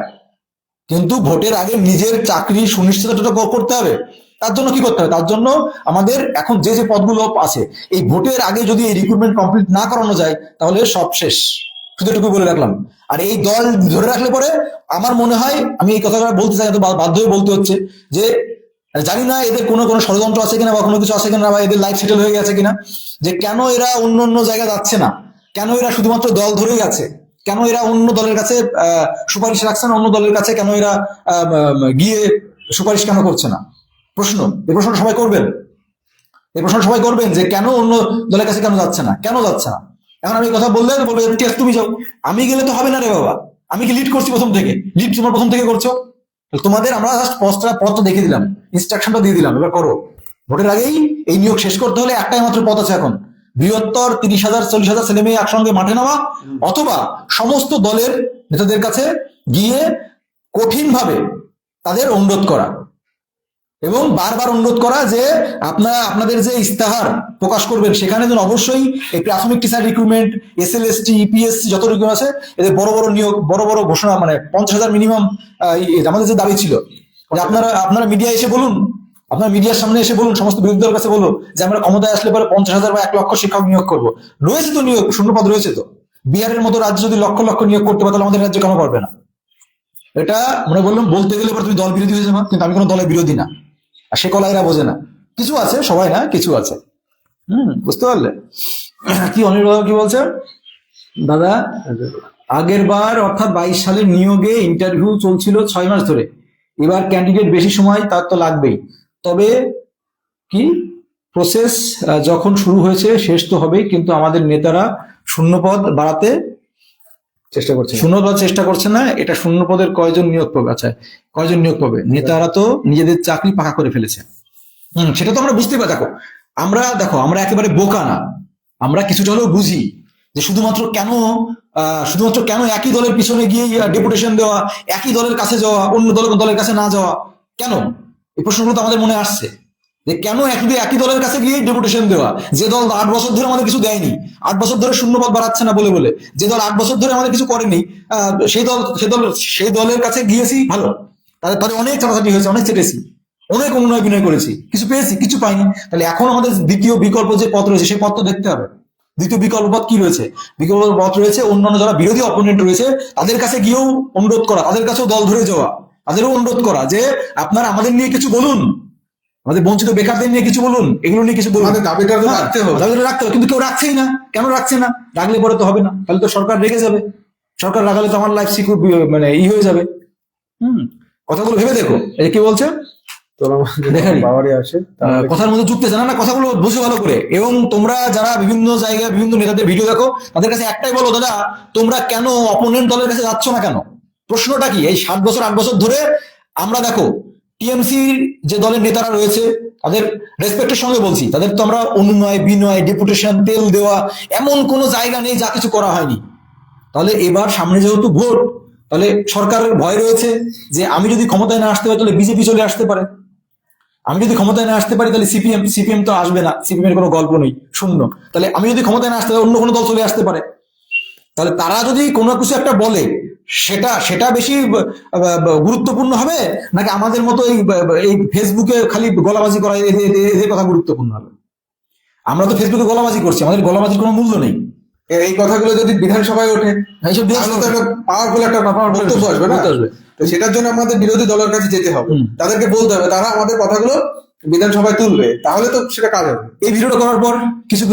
কিন্তু ভোটের আগে নিজের চাকরি সুনিশ্চিততা করতে হবে। তার জন্য কি করতে হবে? তার জন্য আমাদের এখন যে পদগুলো আছে, এই ভোটের আগে যদি এই রিক্রুটমেন্ট কমপ্লিট না করানো যায়, তাহলে সব শেষ। শুধু এটুকু বলে রাখলাম। আর এই দল ধরে রাখলে পরে আমার মনে হয়, আমি এই কথাটা বলতে চাই, বাধ্য হয়ে বলতে হচ্ছে যে জানি না এদের কোনো ষড়যন্ত্র আছে কিনা, বা কোনো কিছু আছে কিনা, বা এদের লাইফ সেটেল হয়ে গেছে কিনা, যে কেন এরা অন্য জায়গায় যাচ্ছে না, কেন এরা শুধুমাত্র দল ধরেই আছে, কেন এরা অন্য দলের কাছে সুপারিশ রাখছে না, অন্য দলের কাছে কেন এরা গিয়ে সুপারিশ কেন করছে না? এই প্রশ্নটা সবাই করবেন। এই প্রশ্ন সবাই করবেন যে কেন অন্য দলের কাছে কেন যাচ্ছে না? এখন আমি কথা বললে বলবে তুমি যাও। আমি গেলে তো হবে না রে বাবা। আমি কি লিড করছি প্রথম থেকে? লিড তোমার প্রথম থেকে করছো। তোমাদের আমরা জাস্ট পথটা দেখিয়ে দিলাম, ইনস্ট্রাকশনটা দিয়ে দিলাম, এবার করো। ভোটের আগেই এই নিয়োগ শেষ করতে হলে একটাই মাত্র পথ আছে এখন, বৃহত্তর 30,000 40,000 ছেলে মেয়ে একসঙ্গে মাঠে নামা, অথবা সমস্ত দলের নেতাদের কাছে গিয়ে কঠিনভাবে তাদের অনুরোধ করা এবং বারবার অনুরোধ করা যে আপনাদের যে ইস্তাহার প্রকাশ করবেন, সেখানে যেন অবশ্যই এই প্রাথমিক টিচার রিক্রুটমেন্ট, এসএলএসটি, পিএসসি যত রিক্রুটমেন্ট আছে, এদের বড় বড় নিয়োগ, বড় বড় ঘোষণা, মানে 50,000 মিনিমাম আমাদের যে দাবি ছিল, যে আপনারা মিডিয়া এসে বলুন, আপনার মিডিয়ার সামনে এসে বলুন, সমস্ত বিরোধী দলের কাছে বলুন যে আমরা ক্ষমতায় আসলে পরে 50,000 বা 1 লক্ষ শিক্ষক নিয়োগ করবো। রয়েছে তো নিয়োগ, শূন্যপদ রয়েছে তো। বিহারের মতো রাজ্য যদি লক্ষ লক্ষ নিয়োগ করতে পারে, তাহলে আমাদের রাজ্য কেন পারবে না? এটা মনে বললাম, বলতে গেলে পরে তুমি দল বিরোধী হয়ে যাবে, কিন্তু আমি কোনো দলের বিরোধী না। আর সে কলাইরা বোঝে না, কিছু আছে, সবাই না, কিছু আছে। বুঝতে পারলে? কি অনির্বাণ কি বলছে দাদা? আগের বার অর্থাৎ 22 সালের নিয়োগে ইন্টারভিউ চলছিল 6 মাস ধরে। এবার ক্যান্ডিডেট বেশি সময়, তার তো লাগবেই। তবে কি প্রসেস যখন শুরু হয়েছে শেষ তো হবেই, কিন্তু আমাদের নেতারা শূন্যপদ বাড়াতে চেষ্টা করছে না। এটা শূন্যপদের কয়জন নিয়োগ পাবে? আচ্ছা, কয়জন নিয়োগ পাবে? নেতারা তো নিজেদের চাকরি পাকা করে ফেলেছে। সেটা তো আমরা বুঝতে পারি। আমরা একেবারে বোকা না, আমরা কিছুটা হলেও বুঝি যে শুধুমাত্র কেন একই দলের পিছনে গিয়ে ডেপুটেশন দেওয়া, একই দলের কাছে যাওয়া, অন্য দলের কাছে না যাওয়া, কেন? এই প্রশ্নগুলো তো আমাদের মনে আসছে। যে কেন শুধু একই দলের কাছে গিয়ে ডেপুটেশন দেওয়া, যে দল 8 বছর ধরে আমাদের কিছু দেয়নি, 8 বছর ধরে শূন্যপদ বাড়াচ্ছে না বলে বলে, যে দল 8 বছর ধরে আমাদের কিছু করেনি, সেই দলের কাছে গিয়েছি ভালো, তাদের অনেক চালাচালি হয়েছে, অনেক চেটেছি, অনেক উন্নয় বিনয় করেছি, কিছু পেয়েছি, কিছু পাইনি। তাহলে এখন আমাদের দ্বিতীয় বিকল্প যে পথ রয়েছে সেই পথ তো দেখতে হবে। দ্বিতীয় বিকল্প পথ কি রয়েছে? বিকল্প পথ রয়েছে অন্যান্য যারা বিরোধী অপোনেন্ট রয়েছে তাদের কাছে গিয়েও অনুরোধ করা, তাদের কাছেও দল ধরে যাওয়া, তাদেরও অনুরোধ করা যে আপনারা আমাদের নিয়ে কিছু বলুন, আমাদের বঞ্চিত বেকারদের নিয়ে কিছু বলুন, এগুলো নিয়ে কিছু বলুন। আমাদের দাবিটা তো রাখতে হবে। দাবিটা রাখতে হবে, কিন্তু কেউ রাখছেই না। কেন রাখছে না? রাখলে পরে তো হবে না, তাহলে তো সরকার রেগে যাবে। সরকার রাগালে তো আমার লাইফ সিকিউর মানে হয়ে যাবে। কথাগুলো ভেবে দেখো, এই কি বলছে দেখারি বাবারই আসে কথার মধ্যে যুক্ত জানা না, কথাগুলো বুঝে ভালো করে। এবং তোমরা যারা বিভিন্ন জায়গায় বিভিন্ন নেতাদের ভিডিও দেখো, তাদের কাছে একটাই বলো, দাদা তোমরা কেন অপোনেন্ট দলের কাছে যাচ্ছ না কেন? প্রশ্নটা কি? এই 7 বছর 8 বছর ধরে আমরা দেখো টিএমসি যে দলের নেতারা রয়েছে তাদের রেসপেক্টের সঙ্গে বলছি, তাদের তো আমরা অনুনয় বিনয় ডেপুটেশন তেল দেওয়া এমন কোনো জায়গা নেই যা কিছু করা হয়নি। তাহলে এবার সামনে যেহেতু ভোট, তাহলে সরকারের ভয় রয়েছে যে আমি যদি ক্ষমতায় না আসতে পারি তাহলে বিজেপি চলে আসতে পারে, আমি যদি ক্ষমতায় না আসতে পারি তাহলে সিপিএম তো আসবে না, সিপিএম এর কোনো গল্প নেই, শূন্য। তাহলে আমি যদি ক্ষমতায় না আসতে পারি অন্য কোনো দল চলে আসতে পারে। তাহলে তারা যদি কোনো কিছু একটা বলে সেটা বেশি গুরুত্বপূর্ণ হবে নাকি আমাদের মতো এই ফেসবুকে খালি গলাবাজি করা এদের কথা গুরুত্বপূর্ণ হবে? আমরা তো ফেসবুকে গলাবাজি করছি, আমাদের গলাবাজির কোনো মূল্য নেই। এই কথাগুলো যদি বিধানসভায় ওঠে এইসব পাওয়ারফুল একটা বক্তব্য আসবে না? তো সেটার জন্য আমাদের বিরোধী দলের কাছে যেতে হবে, তাদেরকে বলতে হবে, তারা আমাদের কথাগুলো বিধানসভায় তুলবে, তাহলে তো সেটা কাজ হবে। এই ভিডিওটা করার পর কিছু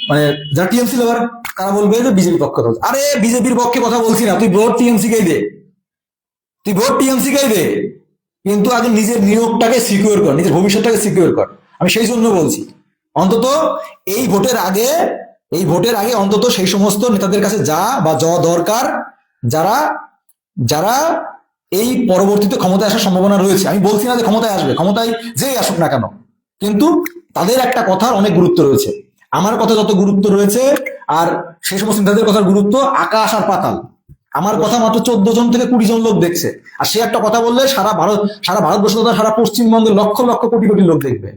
মানে যারা টিএমসি লাভার তারা বলবে যে বিজেপির পক্ষে কথা, আরে বিজেপির পক্ষে কথা বলছি না, তুই ভোট টিএমসি কেই দে, তুই ভোট টিএমসি কেই দে, কিন্তু আগে নিজের নিয়োগটাকে সিকিউর কর, নিজের ভবিষ্যৎটাকে সিকিউর কর। আমি সেই জন্য বলছি অন্তত এই ভোটের আগে অন্তত সেই সমস্ত নেতাদের কাছে যা বা যাওয়া দরকার যারা যারা এই পরবর্তীতে ক্ষমতায় আসার সম্ভাবনা রয়েছে। আমি বলছি না যে ক্ষমতায় আসবে, ক্ষমতায় যেই আসুক না কেন, কিন্তু তাদের একটা কথার অনেক গুরুত্ব রয়েছে। আমার কথা যত গুরুত্ব রয়েছে আর সেই সমস্ত নেতাদের কথার গুরুত্ব আকাশ আর পাতাল। আমার কথা মাত্র 14 জন থেকে 20 জন লোক দেখছে, আর সে একটা কথা বললে সারা ভারতবর্ষ তথা সারা পশ্চিমবঙ্গের লক্ষ লক্ষ কোটি কোটি লোক দেখবে।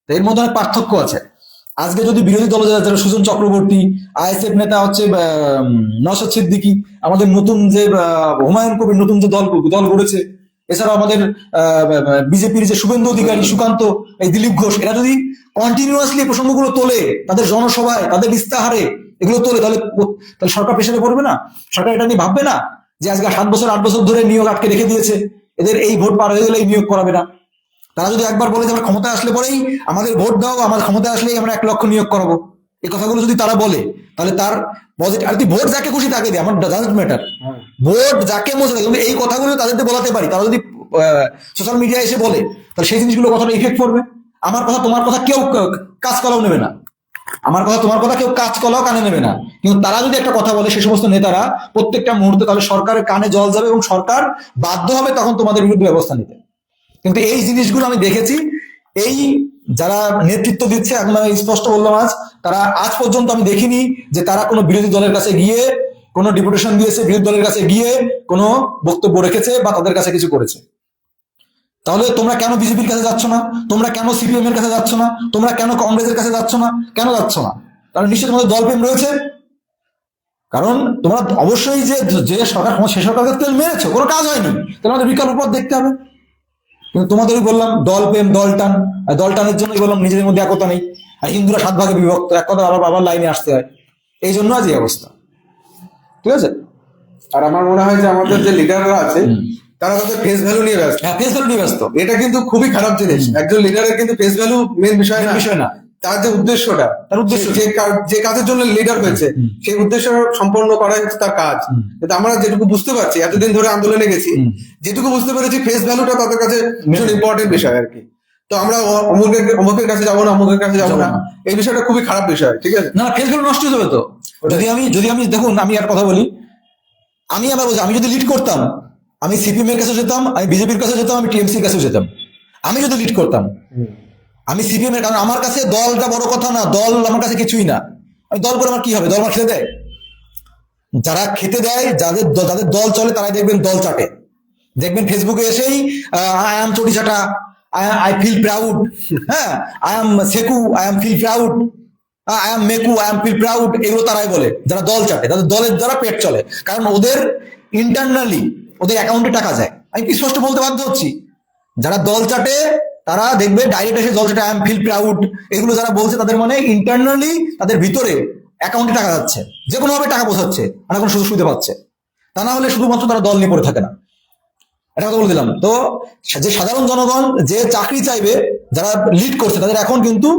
এর মধ্যে অনেক পার্থক্য আছে। আজকে যদি বিরোধী দল যারা সুজন চক্রবর্তী, আইএসএফ নেতা হচ্ছে নওশাদ সিদ্দিকী, আমাদের নতুন যে হুমায়ুন কবির নতুন যে দল গড়েছে, এছাড়াও আমাদের বিজেপির যে শুভেন্দু অধিকারী, সুকান্ত, এই দিলীপ ঘোষ, এরা যদি কন্টিনিউয়াসলি প্রসঙ্গগুলো তোলে তাদের জনসভায়, তাদের ইস্তাহারে এগুলো তোলে, তাহলে সরকার প্রেসারে পড়বে না? সরকার এটা নিয়ে ভাববে না যে আজকে 7 বছর 8 বছর ধরে নিয়োগ আটকে রেখে দিয়েছে, এদের এই ভোট পার হয়ে গেলে এই নিয়োগ করাবে না? তারা যদি একবার বলে যে আমরা ক্ষমতায় আসলে পরেই আমাদের ভোট দাও, আমার ক্ষমতায় আসলেই আমরা 1 লক্ষ নিয়োগ করাবো, এই কথাগুলো যদি তারা বলে তাহলে তার পজিটিভ, আর তুই ভোট যাকে খুশি তাকে দে, আমার ডাজন্ট ম্যাটার, ভোট যাকে মজা লাগে, কিন্তু এই কথাগুলো তাদেরকে বলাতে পারি, তারা যদি সোশ্যাল মিডিয়ায় এসে বলে তাহলে সেই জিনিসগুলো কথাটা ইফেক্ট পড়বে। আমার কথা তোমার কথা কেউ কাজ করাও নেবে না, আমার কথা তোমার কথা কেউ কাজ করাও কানে নেবে না, কিন্তু তারা যদি একটা কথা বলে সেই সমস্ত নেতারা প্রত্যেকটা মুহূর্তে, তাহলে সরকারের কানে জল যাবে এবং সরকার বাধ্য হবে তখন তোমাদের বিরুদ্ধে ব্যবস্থা নিতে। কিন্তু এই জিনিসগুলো আমি দেখেছি, এই যারা নেতৃত্ব দিচ্ছে, এখন আমি স্পষ্ট বললাম তারা আজ পর্যন্ত আমি দেখিনি যে তারা কোনো বিরোধী দলের কাছে গিয়ে কোনো ডেপুটেশন দিয়েছে, বিরোধী দলের কাছে গিয়ে কোনো বক্তব্য রেখেছে বা তাদের কাছে কিছু করেছে। তাহলে তোমরা কেন বিজেপির কাছে যাচ্ছ না? তোমরা কেন সিপিএম এর কাছে যাচ্ছ না? তোমরা কেন কংগ্রেসের কাছে যাচ্ছ না? কেন যাচ্ছ না? কারণ নিশ্চয়ই তোমাদের দলপ্রেম রয়েছে। কারণ তোমরা অবশ্যই যে সরকার, সে সরকারকে তেল মেরেছো, কোনো কাজ হয়নি, তোমাদের বিকল্প পথ দেখতে হবে। কিন্তু তোমাদেরই বললাম দলপ্রেম, দলটানের জন্যই বললাম নিজেদের মধ্যে একতা নেই, আর হিন্দুরা 7 ভাগে বিভক্ত, এক কথা আবার লাইনে আসতে হয়, এই জন্য আজ এই অবস্থা। ঠিক আছে? আর আমার মনে হয় যে আমাদের যে লিডাররা আছে তারা তাদের ফেস ভ্যালু নিয়ে ব্যস্ত। হ্যাঁ, ফেস ভ্যালু নিয়ে ব্যস্ত। এটা কিন্তু খুবই খারাপ জিনিস। একজন লিডারের কিন্তু ফেস ভ্যালু মেন বিষয় না, তার যে উদ্দেশ্যটা, তার উদ্দেশ্য যে কাজের জন্য লিডার হয়েছে সেই উদ্দেশ্য সম্পন্ন করাই হচ্ছে তার কাজ। কিন্তু আমরা যেটুকু বুঝতে পারছি, এতদিন ধরে আন্দোলনে গেছি, যেটুকু বুঝতে পেরেছি ফেস ভ্যালুটা তাদের কাছে ভীষণ ইম্পর্টেন্ট বিষয় আর কি। তো আমরা অমুকের কাছে যাবো না, অমুকের কাছে যাবো না, এই বিষয়টা খুবই খারাপ বিষয়। ঠিক আছে? না, ফেস ভ্যালু নষ্ট হয়ে যাবে তো। যদি আমি দেখুন, আমি আর কথা বলি, আমি আবার বলছি, আমি যদি লিড করতাম, আমি সিপিএম এর কাছে যেতাম, আমি বিজেপির কাছে যেতাম, আমি টিএমসির কাছে যেতাম। আমি যদি লিড করতাম, আমি সিপিএম এর, কারণ আমার কাছে দলটা বড় কথা না, দল আমার কাছে কিছুই না। আমি দল করে আমার কি হবে? দল আমার খেতে দেয়? যারা খেতে দেয়, যাদের দল চলে, তারাই দেখবেন দল চাটে। দেখবেন ফেসবুকে এসেই আয়াম চটি চাটা, আই ফিল প্রাউড, হ্যাঁ, আই এম সেকু, I am feel proud, I am মেকু, আই এম ফিল প্রাউড, এগুলো তারাই বলে যারা দল চাটে, তাদের দলের দ্বারা পেট চলে, কারণ ওদের ইন্টারনালি ওদের অ্যাকাউন্টে টাকা যায়। আমি কি স্পষ্ট বলতে বাধ্য হচ্ছি, যারা দল চাটে তারা দেখবে ডাইরেক্ট এসে দল চাটে আই এম ফিল প্রাউড এগুলো যারা বলছে তাদের মানে ইন্টারনালি তাদের ভিতরে অ্যাকাউন্টে টাকা যাচ্ছে, যে কোনো ভাবে টাকা পৌঁছাচ্ছে, মানে কোনো সুযোগ সুবিধা পাচ্ছে। তা না হলে শুধুমাত্র তারা দল নিয়ে পড়ে থাকে না, এটা কথা বলে দিলাম। তো যে সাধারণ জনগণ যে চাকরি চাইবে, যারা লিড করছে তাদের এখন কিন্তু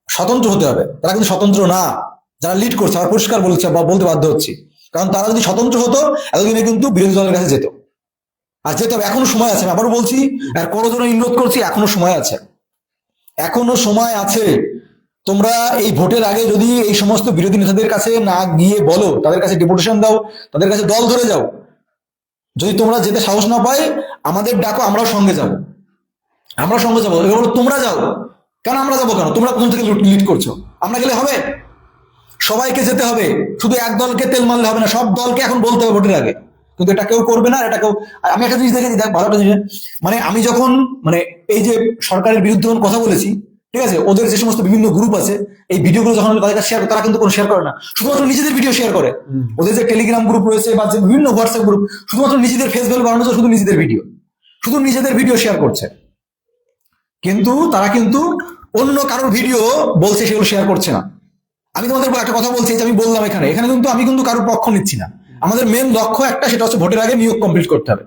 স্বতন্ত্র হতে হবে, তারা কিন্তু স্বতন্ত্র না যারা লিড করছে, আমার পরিষ্কার বলছে বা বলতে বাধ্য হচ্ছি, কারণ তারা যদি স্বতন্ত্র হতো এতদিনে কিন্তু বিরোধী দলের কাছে যেত, আর যেতে হবে, এখনো সময় আছে, আমি আবারও বলছি আর করজোড়ে অনুরোধ করছি, এখনো সময় আছে, এখনো সময় আছে। তোমরা এই ভোটের আগে যদি এই সমস্ত বিরোধী নেতাদের কাছে না গিয়ে বলো, তাদের কাছে ডেপুটেশন দাও, তাদের কাছে দল ধরে যাও, যদি তোমরা যেতে সাহস না পাই আমাদের ডাকো, আমরাও সঙ্গে যাব, আমরা সঙ্গে যাবো। এবার বলো, তোমরা যাও কেন, আমরা যাবো কেন, তোমরা প্রথম থেকে লিড করছো, আমরা গেলে হবে? সবাইকে যেতে হবে, শুধু এক দলকে তেল মারলে হবে না, সব দলকে এখন বলতে হবে ভোটের আগে, কিন্তু এটা কেউ করবে না। এটা কেউ, আমি একটা জিনিস দেখেছি, দেখ ভালো একটা জিনিস, মানে আমি যখন মানে এই যে সরকারের বিরুদ্ধে যখন কথা বলেছি, ঠিক আছে, ওদের যে সমস্ত বিভিন্ন গ্রুপ আছে এই ভিডিওগুলো যখন তাদের কাছে শেয়ার, তারা কিন্তু কোনো শেয়ার করে না, শুধুমাত্র নিজেদের ভিডিও শেয়ার করে। ওদের যে টেলিগ্রাম গ্রুপ রয়েছে বা যে বিভিন্ন হোয়াটসঅ্যাপ গ্রুপ, শুধুমাত্র নিজেদের ফেস ভ্যালু বাড়ানোর জন্য শুধু নিজেদের ভিডিও শেয়ার করছে, কিন্তু তারা কিন্তু অন্য কারোর ভিডিও বলছে সেগুলো শেয়ার করছে না। আমি তোমাদের একটা কথা বলছি, যে আমি বললাম এখানে এখানে কিন্তু আমি কিন্তু কারোর পক্ষ নিচ্ছি না, আমাদের মেন লক্ষ্য একটা, সেটা হচ্ছে ভোটের আগে নিয়োগ কমপ্লিট করতে হবে।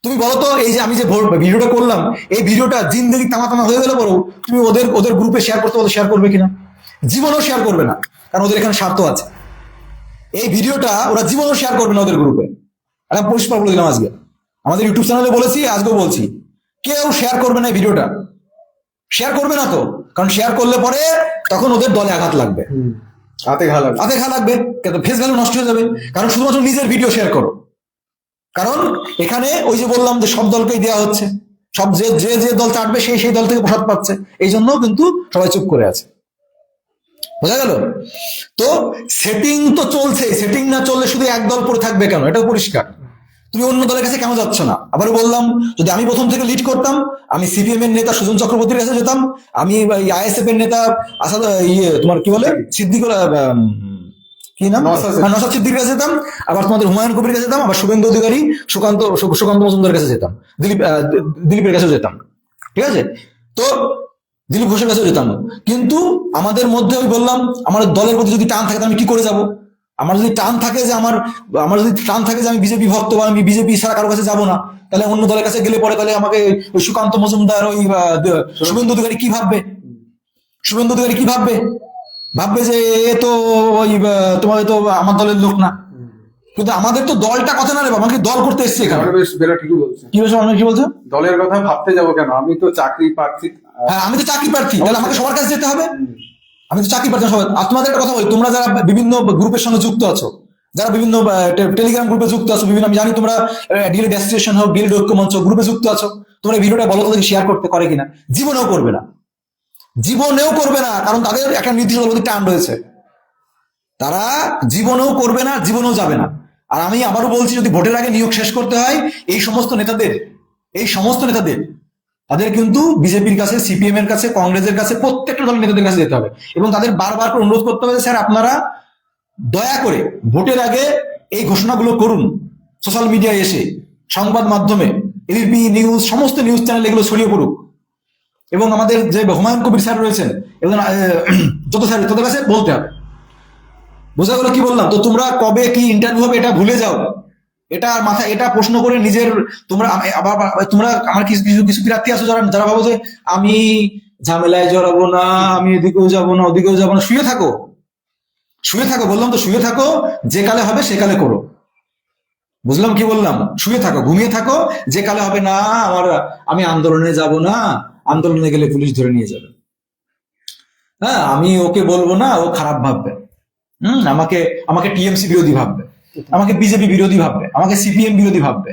তুমি বলো তো, এই যে আমি যে ভিডিওটা করলাম, এই ভিডিওটা জিন্দেগি তামা হয়ে গেলে পরেও তুমি ওদের গ্রুপে শেয়ার করতে বলো, শেয়ার করবে কিনা? জীবনেও শেয়ার করবে না, কারণ ওদের এখানে স্বার্থ আছে। এই ভিডিওটা ওরা জীবনেও শেয়ার করবে না ওদের গ্রুপে, আমি পরিষ্কার বলে দিলাম আজকে, আমাদের ইউটিউব চ্যানেলে বলেছি, আজকেও বলছি, কেউ শেয়ার করবে না এই ভিডিওটা, শেয়ার করবে না তো, কারণ শেয়ার করলে পরে তখন ওদের দলে আঘাত লাগবে, হাতে ঘা লাগবে, ফেস ভ্যালু নষ্ট হয়ে যাবে। কারণ শুধুমাত্র নিজের ভিডিও শেয়ার করো, কারণ এখানে ওই যে বললাম যে সব দলকেই দেওয়া হচ্ছে, সব যে যে দল চাটবে সেই দল থেকে প্রসাদ পাচ্ছে, এই জন্য কিন্তু সবাই চুপ করে আছে, বোঝা গেল? তো সেটিং তো চলছে, সেটিং না চললে শুধু এক দল পড়ে থাকবে কেন, এটাও পরিষ্কার। তুমি অন্য দলের কাছে কেন যাচ্ছ না? আবারও বললাম, যদি আমি প্রথম থেকে লিড করতাম, আমি সিপিএম এর নেতা সুজন চক্রবর্তীর কাছে যেতাম, আমি আইএসএফ এর নেতা আসাদ তোমার কি বলে সিদ্দিকুল কি নাম, নওশাদ সিদ্দিকের কাছে যেতাম, আবার তোমাদের হুমায়ুন কবির কাছে যেতাম, আবার শুভেন্দু অধিকারী, সুকান্ত মজুমদারের কাছে যেতাম, দিলীপের কাছেও যেতাম, ঠিক আছে, তো দিলীপ ঘোষের কাছেও যেতাম। কিন্তু আমাদের মধ্যে আমি বললাম, আমার দলের প্রতি যদি টান থাকে আমি কি করে যাব? আমার যদি টান থাকে যে আমি বিজেপি ভক্ত বা আমি বিজেপি ছাড়া কারোর কাছে যাবো না, তাহলে অন্য দলের কাছে গেলে পরে তাহলে আমাকে ওই সুকান্ত মজুমদার, ওই শুভেন্দু অধিকারী কি ভাববে? ভাববে যে এ তো ওই তোমার তো আমার দলের লোক না। কিন্তু আমাদের তো দলটা কথা না রে, আমাকে দল করতে এসছে এখানে। কি বলছো? দলের কথা ভাবতে যাবো কেন, আমি তো চাকরি প্রার্থী। হ্যাঁ, আমি তো চাকরি প্রার্থী, তাহলে আমাকে সবার কাছে যেতে হবে। আমি তো চাকরি প্রার্থী সবাই। আর তোমাদের একটা কথা বলি, তোমরা যারা বিভিন্ন গ্রুপের সঙ্গে যুক্ত আছো, যারা বিভিন্ন টেলিগ্রাম গ্রুপে যুক্ত আছো, বিভিন্ন আমি জানি তোমরা ডিএল ডেস্টিনেশন হোক, ডিএল ঐক্য মঞ্চ গ্রুপে যুক্ত আছো, তোমরা ভিডিওটা বলো তাদেরকে শেয়ার করতে করে কিনা। জীবনেও করবে না, কারণ তাদের একটা নির্দিষ্ট দলের টান রয়েছে, তারা জীবনেও করবে না, জীবনেও যাবে না। আর আমি আবারও বলছি, যদি ভোটের আগে নিয়োগ শেষ করতে হয় এই সমস্ত নেতাদের তাদের কিন্তু বিজেপির কাছে, সিপিএম এর কাছে, কংগ্রেসের কাছে, প্রত্যেকটা দলের নেতাদের কাছে যেতে হবে এবং তাদের বারবার করে অনুরোধ করতে হবে, স্যার আপনারা দয়া করে ভোটের আগে এই ঘোষণাগুলো করুন, সোশ্যাল মিডিয়ায় এসে, সংবাদ মাধ্যমে, এবিপি নিউজ, সমস্ত নিউজ চ্যানেল এগুলো ছড়িয়ে পড়ুক। এবং আমাদের যে হুমায়ুন কবির স্যার রয়েছেন এবং যত স্যার, তাদের কাছে বলতে হবে। বোঝা গেল কি বললাম? তো তোমরা কবে কি ইন্টারভিউ হবে এটা ভুলে যাও, এটা মাথা, এটা প্রশ্ন করে নিজের তোমরা আমার কিছু প্রার্থী আছো যারা ভাবো যে আমি ঝামেলায় জড়াবো না, আমি এদিকেও যাবো না ওদিকেও যাবো না, শুয়ে থাকো, বললাম তো, শুয়ে থাকো, যে কালে হবে সে কালে করো। বুঝলাম কি বললাম? শুয়ে থাকো, ঘুমিয়ে থাকো, যে কালে হবে না আমি আন্দোলনে যাব না, আন্দোলনে গেলে পুলিশ ধরে নিয়ে যাবে, হ্যাঁ আমি ওকে বলবো না, ও খারাপ ভাববে, আমাকে টিএমসি বিরোধী ভাববে, আমাকে বিজেপি বিরোধী ভাববে, আমাকে সিপিএম বিরোধী ভাববে।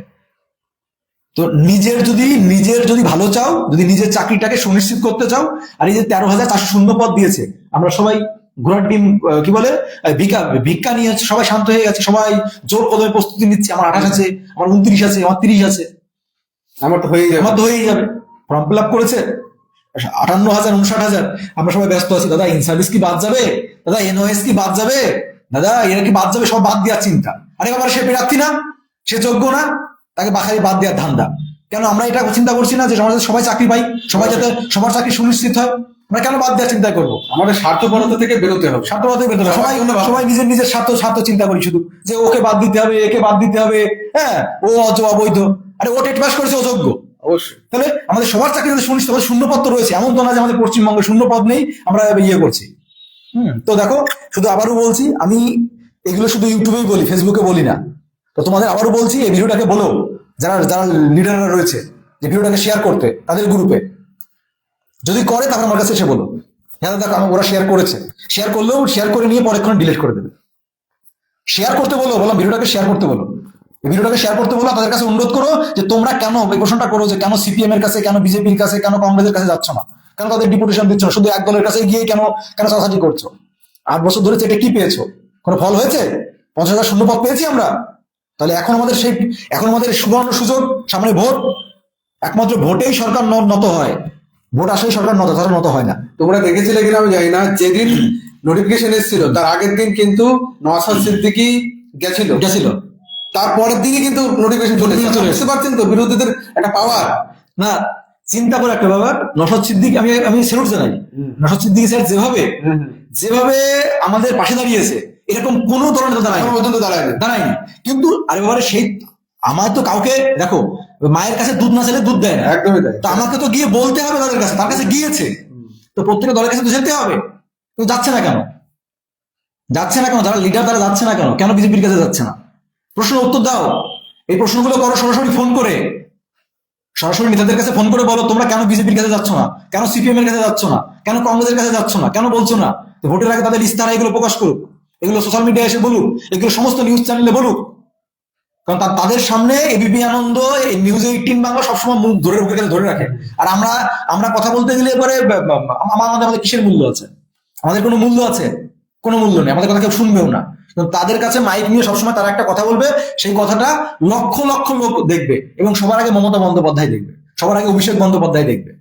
তো নিজের যদি ভালো চাও, যদি নিজের চাকরিটাকে সুনিশ্চিত করতে চাও, আর এই যে 13,400 শূন্য পদ দিয়েছে, আমরা সবাই ঘোড়ার ডিম কি বলে ভিক্ষা নিয়ে সবাই শান্ত হয়ে গেছে, সবাই জোর কদমে প্রস্তুতি নিচ্ছে, আমার 28 আছে, আমার 29 আছে, আমার 30 আছে, আমার তো হয়েই যাবে। ফর্ম ফিল আপ করেছে 58,000 59,000। আমরা সবাই ব্যস্ত আছি, দাদা ইন সার্ভিস কি বাদ যাবে, দাদা এনওএস কি বাদ যাবে, দাদা এরা কি বাদ যাবে, সব বাদ দেওয়ার চিন্তা। আরে বাবা সে প্রার্থী না, সে যোগ্য না, তাকে বাখারি বাদ দেওয়ার ধান্দা। কেন আমরা এটা চিন্তা করছি না যে সমাজে সবাই চাকরি পাই, সবাই যাতে সবার চাকরি সুনিশ্চিত হয়, আমরা কেন বাদ দেওয়ার চিন্তা করবো? আমাদের স্বার্থপরতা থেকে বেরোতে হবে। স্বার্থবাদ বেরোতে হবে। সবাই সবাই নিজের নিজের স্বার্থ স্বার্থ চিন্তা করি শুধু, যে ওকে বাদ দিতে হবে, একে বাদ দিতে হবে, হ্যাঁ ও অবৈধ, আরে ও টেট পাস করেছে, অযোগ্য। অবশ্যই। তাহলে আমাদের সবার চাকরি যাতে সুনিশ্চিত, শূন্য পদ তো রয়েছে, এমন তো না যে আমাদের পশ্চিমবঙ্গে শূন্য পদ নেই, আমরা ইয়ে করছি। তো দেখো, শুধু আবারও বলছি, আমি এগুলো শুধু ইউটিউবেই বলি, ফেসবুকে বলি না। তো তোমাদের আবারও বলছি, এই ভিডিওটাকে বলো, যারা যারা লিডাররা রয়েছে, যে ভিডিওটাকে শেয়ার করতে তাদের গ্রুপে, যদি করে তাহলে আমার কাছে এসে বলো, হ্যাঁ দেখো ওরা শেয়ার করেছে, শেয়ার করলেও শেয়ার করে নিয়ে পরেক্ষণ ডিলিট করে দেবে। শেয়ার করতে বলো, বললাম ভিডিওটাকে শেয়ার করতে বলো, এই ভিডিওটাকে শেয়ার করতে বলো। তাদের কাছে অনুরোধ করো যে তোমরা কেন এই প্রশ্নটা করো, যে কেন সিপিএম এর কাছে, কেন বিজেপির কাছে, কেন কংগ্রেসের কাছে যাচ্ছ না, কেন তাদের ডিপুটেশন দিচ্ছ না, শুধু এক দলের কাছে গিয়ে কেন কেন চাষাটি করছো? 8 বছর ধরে এটা কি পেয়েছো? কোনো ফল হয়েছে? 50,000 শূন্য পদ পেয়েছি আমরা। তাহলে এখন আমাদের সুবর্ণ সুযোগ, সামনে ভোট, একমাত্র ভোটেই সরকার নত হয়, ভোট আসলেই সরকার নত হয় না। তোমরা দেখেছিলে কিনা আমি জানি না, যেদিন নোটিফিকেশন এসেছিল তার আগের দিন কিন্তু নওশাদ সিদ্দিকী গেছিল, তারপরের দিনই কিন্তু নোটিফিকেশন চলে এসেছে। বুঝতে পারছেন তো বিরোধীদের একটা পাওয়ার? না, চিন্তা করে একটা ব্যাপার, নওশাদ সিদ্দিকী, আমি স্যালুট জানাই, নওশাদ সিদ্দিকী স্যার যেভাবে আমাদের পাশে দাঁড়িয়েছে, এরকম কোন ধরনের দাঁড়ায়নি। কিন্তু আরে বাবারে, সেই আমার তো কাউকে দেখো, মায়ের কাছে দুধ না চাইলে দুধ দেয় না, একদমই তাই। তো আমাকে তো গিয়ে বলতে হবে তাদের কাছে, তার কাছে গিয়েছে, তো প্রত্যেকটা দলের কাছে তো যেতে হবে। কিন্তু যাচ্ছে না কেন? যারা লিডার তারা যাচ্ছে না কেন? কেন বিজেপির কাছে যাচ্ছে না? প্রশ্নের উত্তর দাও। এই প্রশ্নগুলো করো সরাসরি ফোন করে, সরাসরি নেতাদের কাছে ফোন করে বলো, তোমরা কেন বিজেপির কাছে যাচ্ছ না, কেন সিপিএম এর কাছে যাচ্ছ না, কেন কংগ্রেসের কাছে যাচ্ছ না, কেন বলছো না? তো ভোটের আগে তাদের ইস্তারা এগুলো প্রকাশ করুক, এগুলো সোশ্যাল মিডিয়ায় এসে বলুক, এগুলো সমস্ত নিউজ চ্যানেলে বলুক। কারণ তাদের সামনে এবিপি আনন্দ, নিউজ 18 বাংলা সবসময় মুখ ধরে রাখে। আর আমরা কথা বলতে গেলে এবারে আমাদের কিসের মূল্য আছে? আমাদের কোনো মূল্য আছে? কোনো মূল্য নেই, আমাদের কথা কেউ শুনবেও না। তাদের কাছে মাইক নিয়ে সবসময় তারা একটা কথা বলবে, সেই কথাটা লক্ষ লক্ষ লোক দেখবে, এবং সবার আগে মমতা বন্দ্যোপাধ্যায় দেখবে, সবার আগে অভিষেক বন্দ্যোপাধ্যায় দেখবে।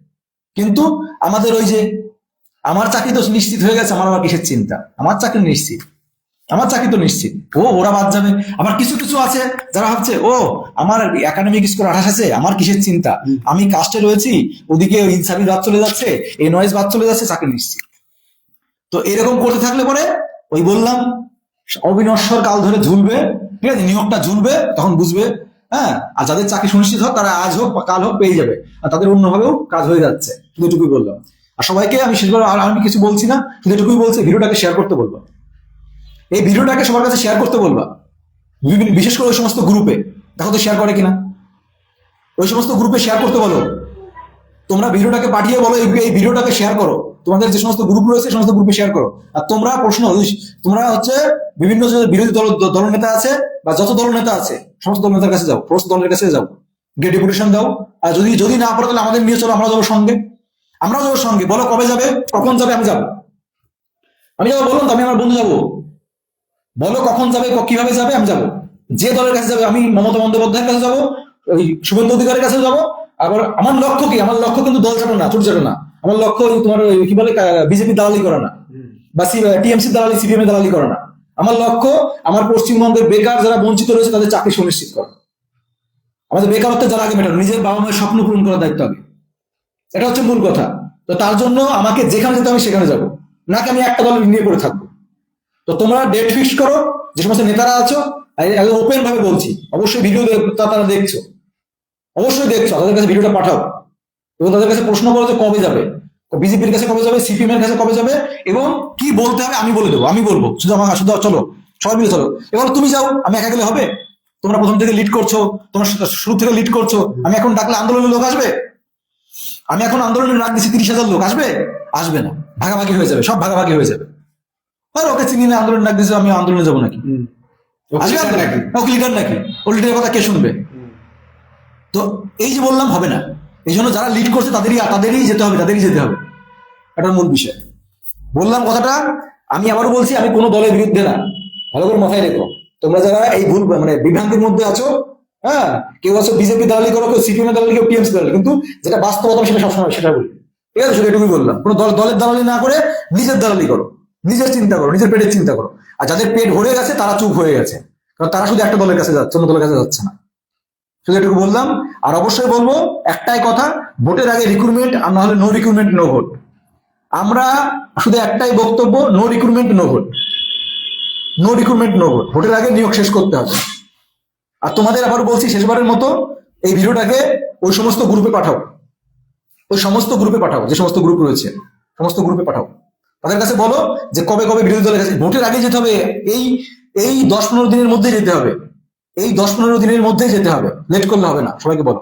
কিন্তু আমাদের ওই যে, আমার চাকরি তো নিশ্চিত হয়ে গেছে, আমার আবার কিসের চিন্তা? আমার চাকরি নিশ্চিত, আমার চাকরি তো নিশ্চিত, ওরা বাদ যাবে। আবার কিছু কিছু আছে যারা ভাবছে, আমার একাডেমিক স্কোর 28 আছে, আমার কিসের চিন্তা, আমি কাস্টে রয়েছি, ওদিকে ইনসাফি বাদ চলে যাচ্ছে, এনওএস বাদ চলে যাচ্ছে, চাকরি নিশ্চিত। তো এরকম করতে থাকলে পরে ওই বললাম, অবিনশ্বর কাল ধরে ঝুলবে, ঠিক আছে, নিয়োগটা ঝুলবে, তখন বুঝবে। হ্যাঁ, আর যাদের চাকরি সুনিশ্চিত হোক, তারা আজ হোক কাল হোক পেয়ে যাবে, আর তাদের অন্যভাবেও কাজ হয়ে যাচ্ছে। শুধু এটুকুই বললাম। আর সবাইকে আমি শেষবার আর আমি কিছু বলছি না, শুধু এটুকুই বলছি, ভিডিওটাকে শেয়ার করতে বলবো, এই ভিডিওটাকে সবার কাছে শেয়ার করতে বলবা, বিশেষ করে ওই সমস্ত গ্রুপে, দেখো তো শেয়ার করে কিনা, ওই সমস্ত গ্রুপে শেয়ার করতে বলো। তোমরা ভিডিওটাকে পাঠিয়ে বলো এই ভিডিওটাকে শেয়ার করো, তোমাদের যে সমস্ত গ্রুপ রয়েছে সমস্ত গ্রুপে শেয়ার করো। আর তোমরা তোমরা হচ্ছে বিভিন্ন যে বিরোধী দল নেতা আছে, বা যত দল নেতা আছে সমস্ত দল নেতার কাছে যাও, সমস্ত দলের কাছে যাও, গিয়ে ডেপুটেশন দাও। আর যদি না পারো তাহলে আমাদের নিয়ে চলো, আমরাও যাবো সঙ্গে, বলো কবে যাবে, কখন যাবে, আমি যাবো বলুন তো, আমি আমার বন্ধু যাবো, বলো কখন যাবে, কিভাবে যাবে, আমি যাবো। যে দলের কাছে যাবে, আমি মমতা বন্দ্যোপাধ্যায়ের কাছে যাবো, ওই শুভেন্দু অধিকারের কাছে যাবো। আবার আমার লক্ষ্য কি? আমার লক্ষ্য কিন্তু দল চাটো না, ছোট চাটো না। আমার লক্ষ্য তোমার কি বলে, বিজেপি দালালি করা না, বা টিএমসি দালালি, সিপিএম এর দালালি করা না। আমার লক্ষ্য আমার পশ্চিমবঙ্গের বেকার যারা বঞ্চিত রয়েছে তাদের চাকরি সুনিশ্চিত করা। আমাদের বেকারত্বের যারা আগে মেটানো, নিজের বাবা মায়ের স্বপ্ন পূরণ করার দায়িত্ব আগে, এটা হচ্ছে মূল কথা। তো তার জন্য আমাকে যেখানে যেতে আমি সেখানে যাবো, নাকি আমি একটা দল নিয়ে করে থাকবো। তো তোমরা ডেট ফিক্স করো, যে সমস্ত নেতারা আছো, ওপেন ভাবে বলছি, অবশ্যই ভিডিও তারা দেখছো, তাদের কাছে ভিডিওটা পাঠাও, এবং তাদের কাছে প্রশ্ন করো যে কবে যাবে, বিজেপির কাছে কবে যাবে, সিপিএম এর কাছে কবে যাবে, এবং কি বলতে হবে আমি বলে দেবো, আমি বলবো, শুধু চলো সবাই মিলে চলো। এবার তুমি যাও, আমি একা গেলে হবে? তোমরা প্রথম থেকে লিড করছো, তোমরা শুরু থেকে লিড করছো, আমি এখন ডাকলে আন্দোলনের লোক আসবে? আমি এখন আন্দোলনের ডাক দিচ্ছি, 30,000 লোক আসবে না, ভাগাভাগি হয়ে যাবে, সব ভাগাভাগি হয়ে যাবে। আর ওকে চিনি না, আন্দোলন ডাক দিচ্ছে, আমি আন্দোলনে যাবো নাকি? আসবে নাকি? ওকে লিডার নাকি? ও লিডারের কথা কে শুনবে? তো এই যে বললাম, হবে না। এই জন্য যারা লিড করছে তাদেরই যেতে হবে, এটা মূল বিষয়। বললাম কথাটা, আমি আবারও বলছি, আমি কোনো দলের বিরুদ্ধে না, ভালো করে মাথায় রেখো। তোমরা যারা এই ভুল বিভ্রান্তির মধ্যে আছো, হ্যাঁ, কেউ আছে বিজেপি দালালি করো, কেউ সিপিএম দালালি, কেউ টিএমসি দালালি, কিন্তু যেটা বাস্তবতা সেটা সবসময় সেটা বলি। ঠিক আছে, শুধু এটুকুই বললাম, কোনো দলের দালালি না করে নিজের দালালি করো, নিজের চিন্তা করো, নিজের পেটের চিন্তা করো। আর যাদের পেট ভরে গেছে তারা চুপ হয়ে গেছে, কারণ তারা শুধু একটা দলের কাছে যাচ্ছে, অন্য দলের কাছে যাচ্ছে না। শুধু এটুকু বললাম। আর অবশ্যই বলবো একটাই কথা, ভোটের আগে রিক্রুটমেন্ট, আর না হলে নো রিক্রুটমেন্ট নো ভোট। আমরা শুধু একটাই বক্তব্য, no recruitment no vote, no recruitment no vote. ভোটের আগে নিয়োগ শেষ করতে হবে। আর তোমাদের আবার বলছি শেষবারের মতো, এই ভিডিওটাকে ওই সমস্ত গ্রুপে পাঠাও, ওই সমস্ত গ্রুপে পাঠাও, যে সমস্ত গ্রুপ রয়েছে সমস্ত গ্রুপে পাঠাও। তাদের কাছে বলো যে কবে কবে বিরোধী দলের কাছে, ভোটের আগে যেতে হবে, এই এই 10-15 দিনের মধ্যে যেতে হবে, এই 10-15 দিনের মধ্যেই যেতে হবে, লেট করলে হবে না। সবাইকে বলো।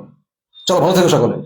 চলো, ভালো থেকো সকলে।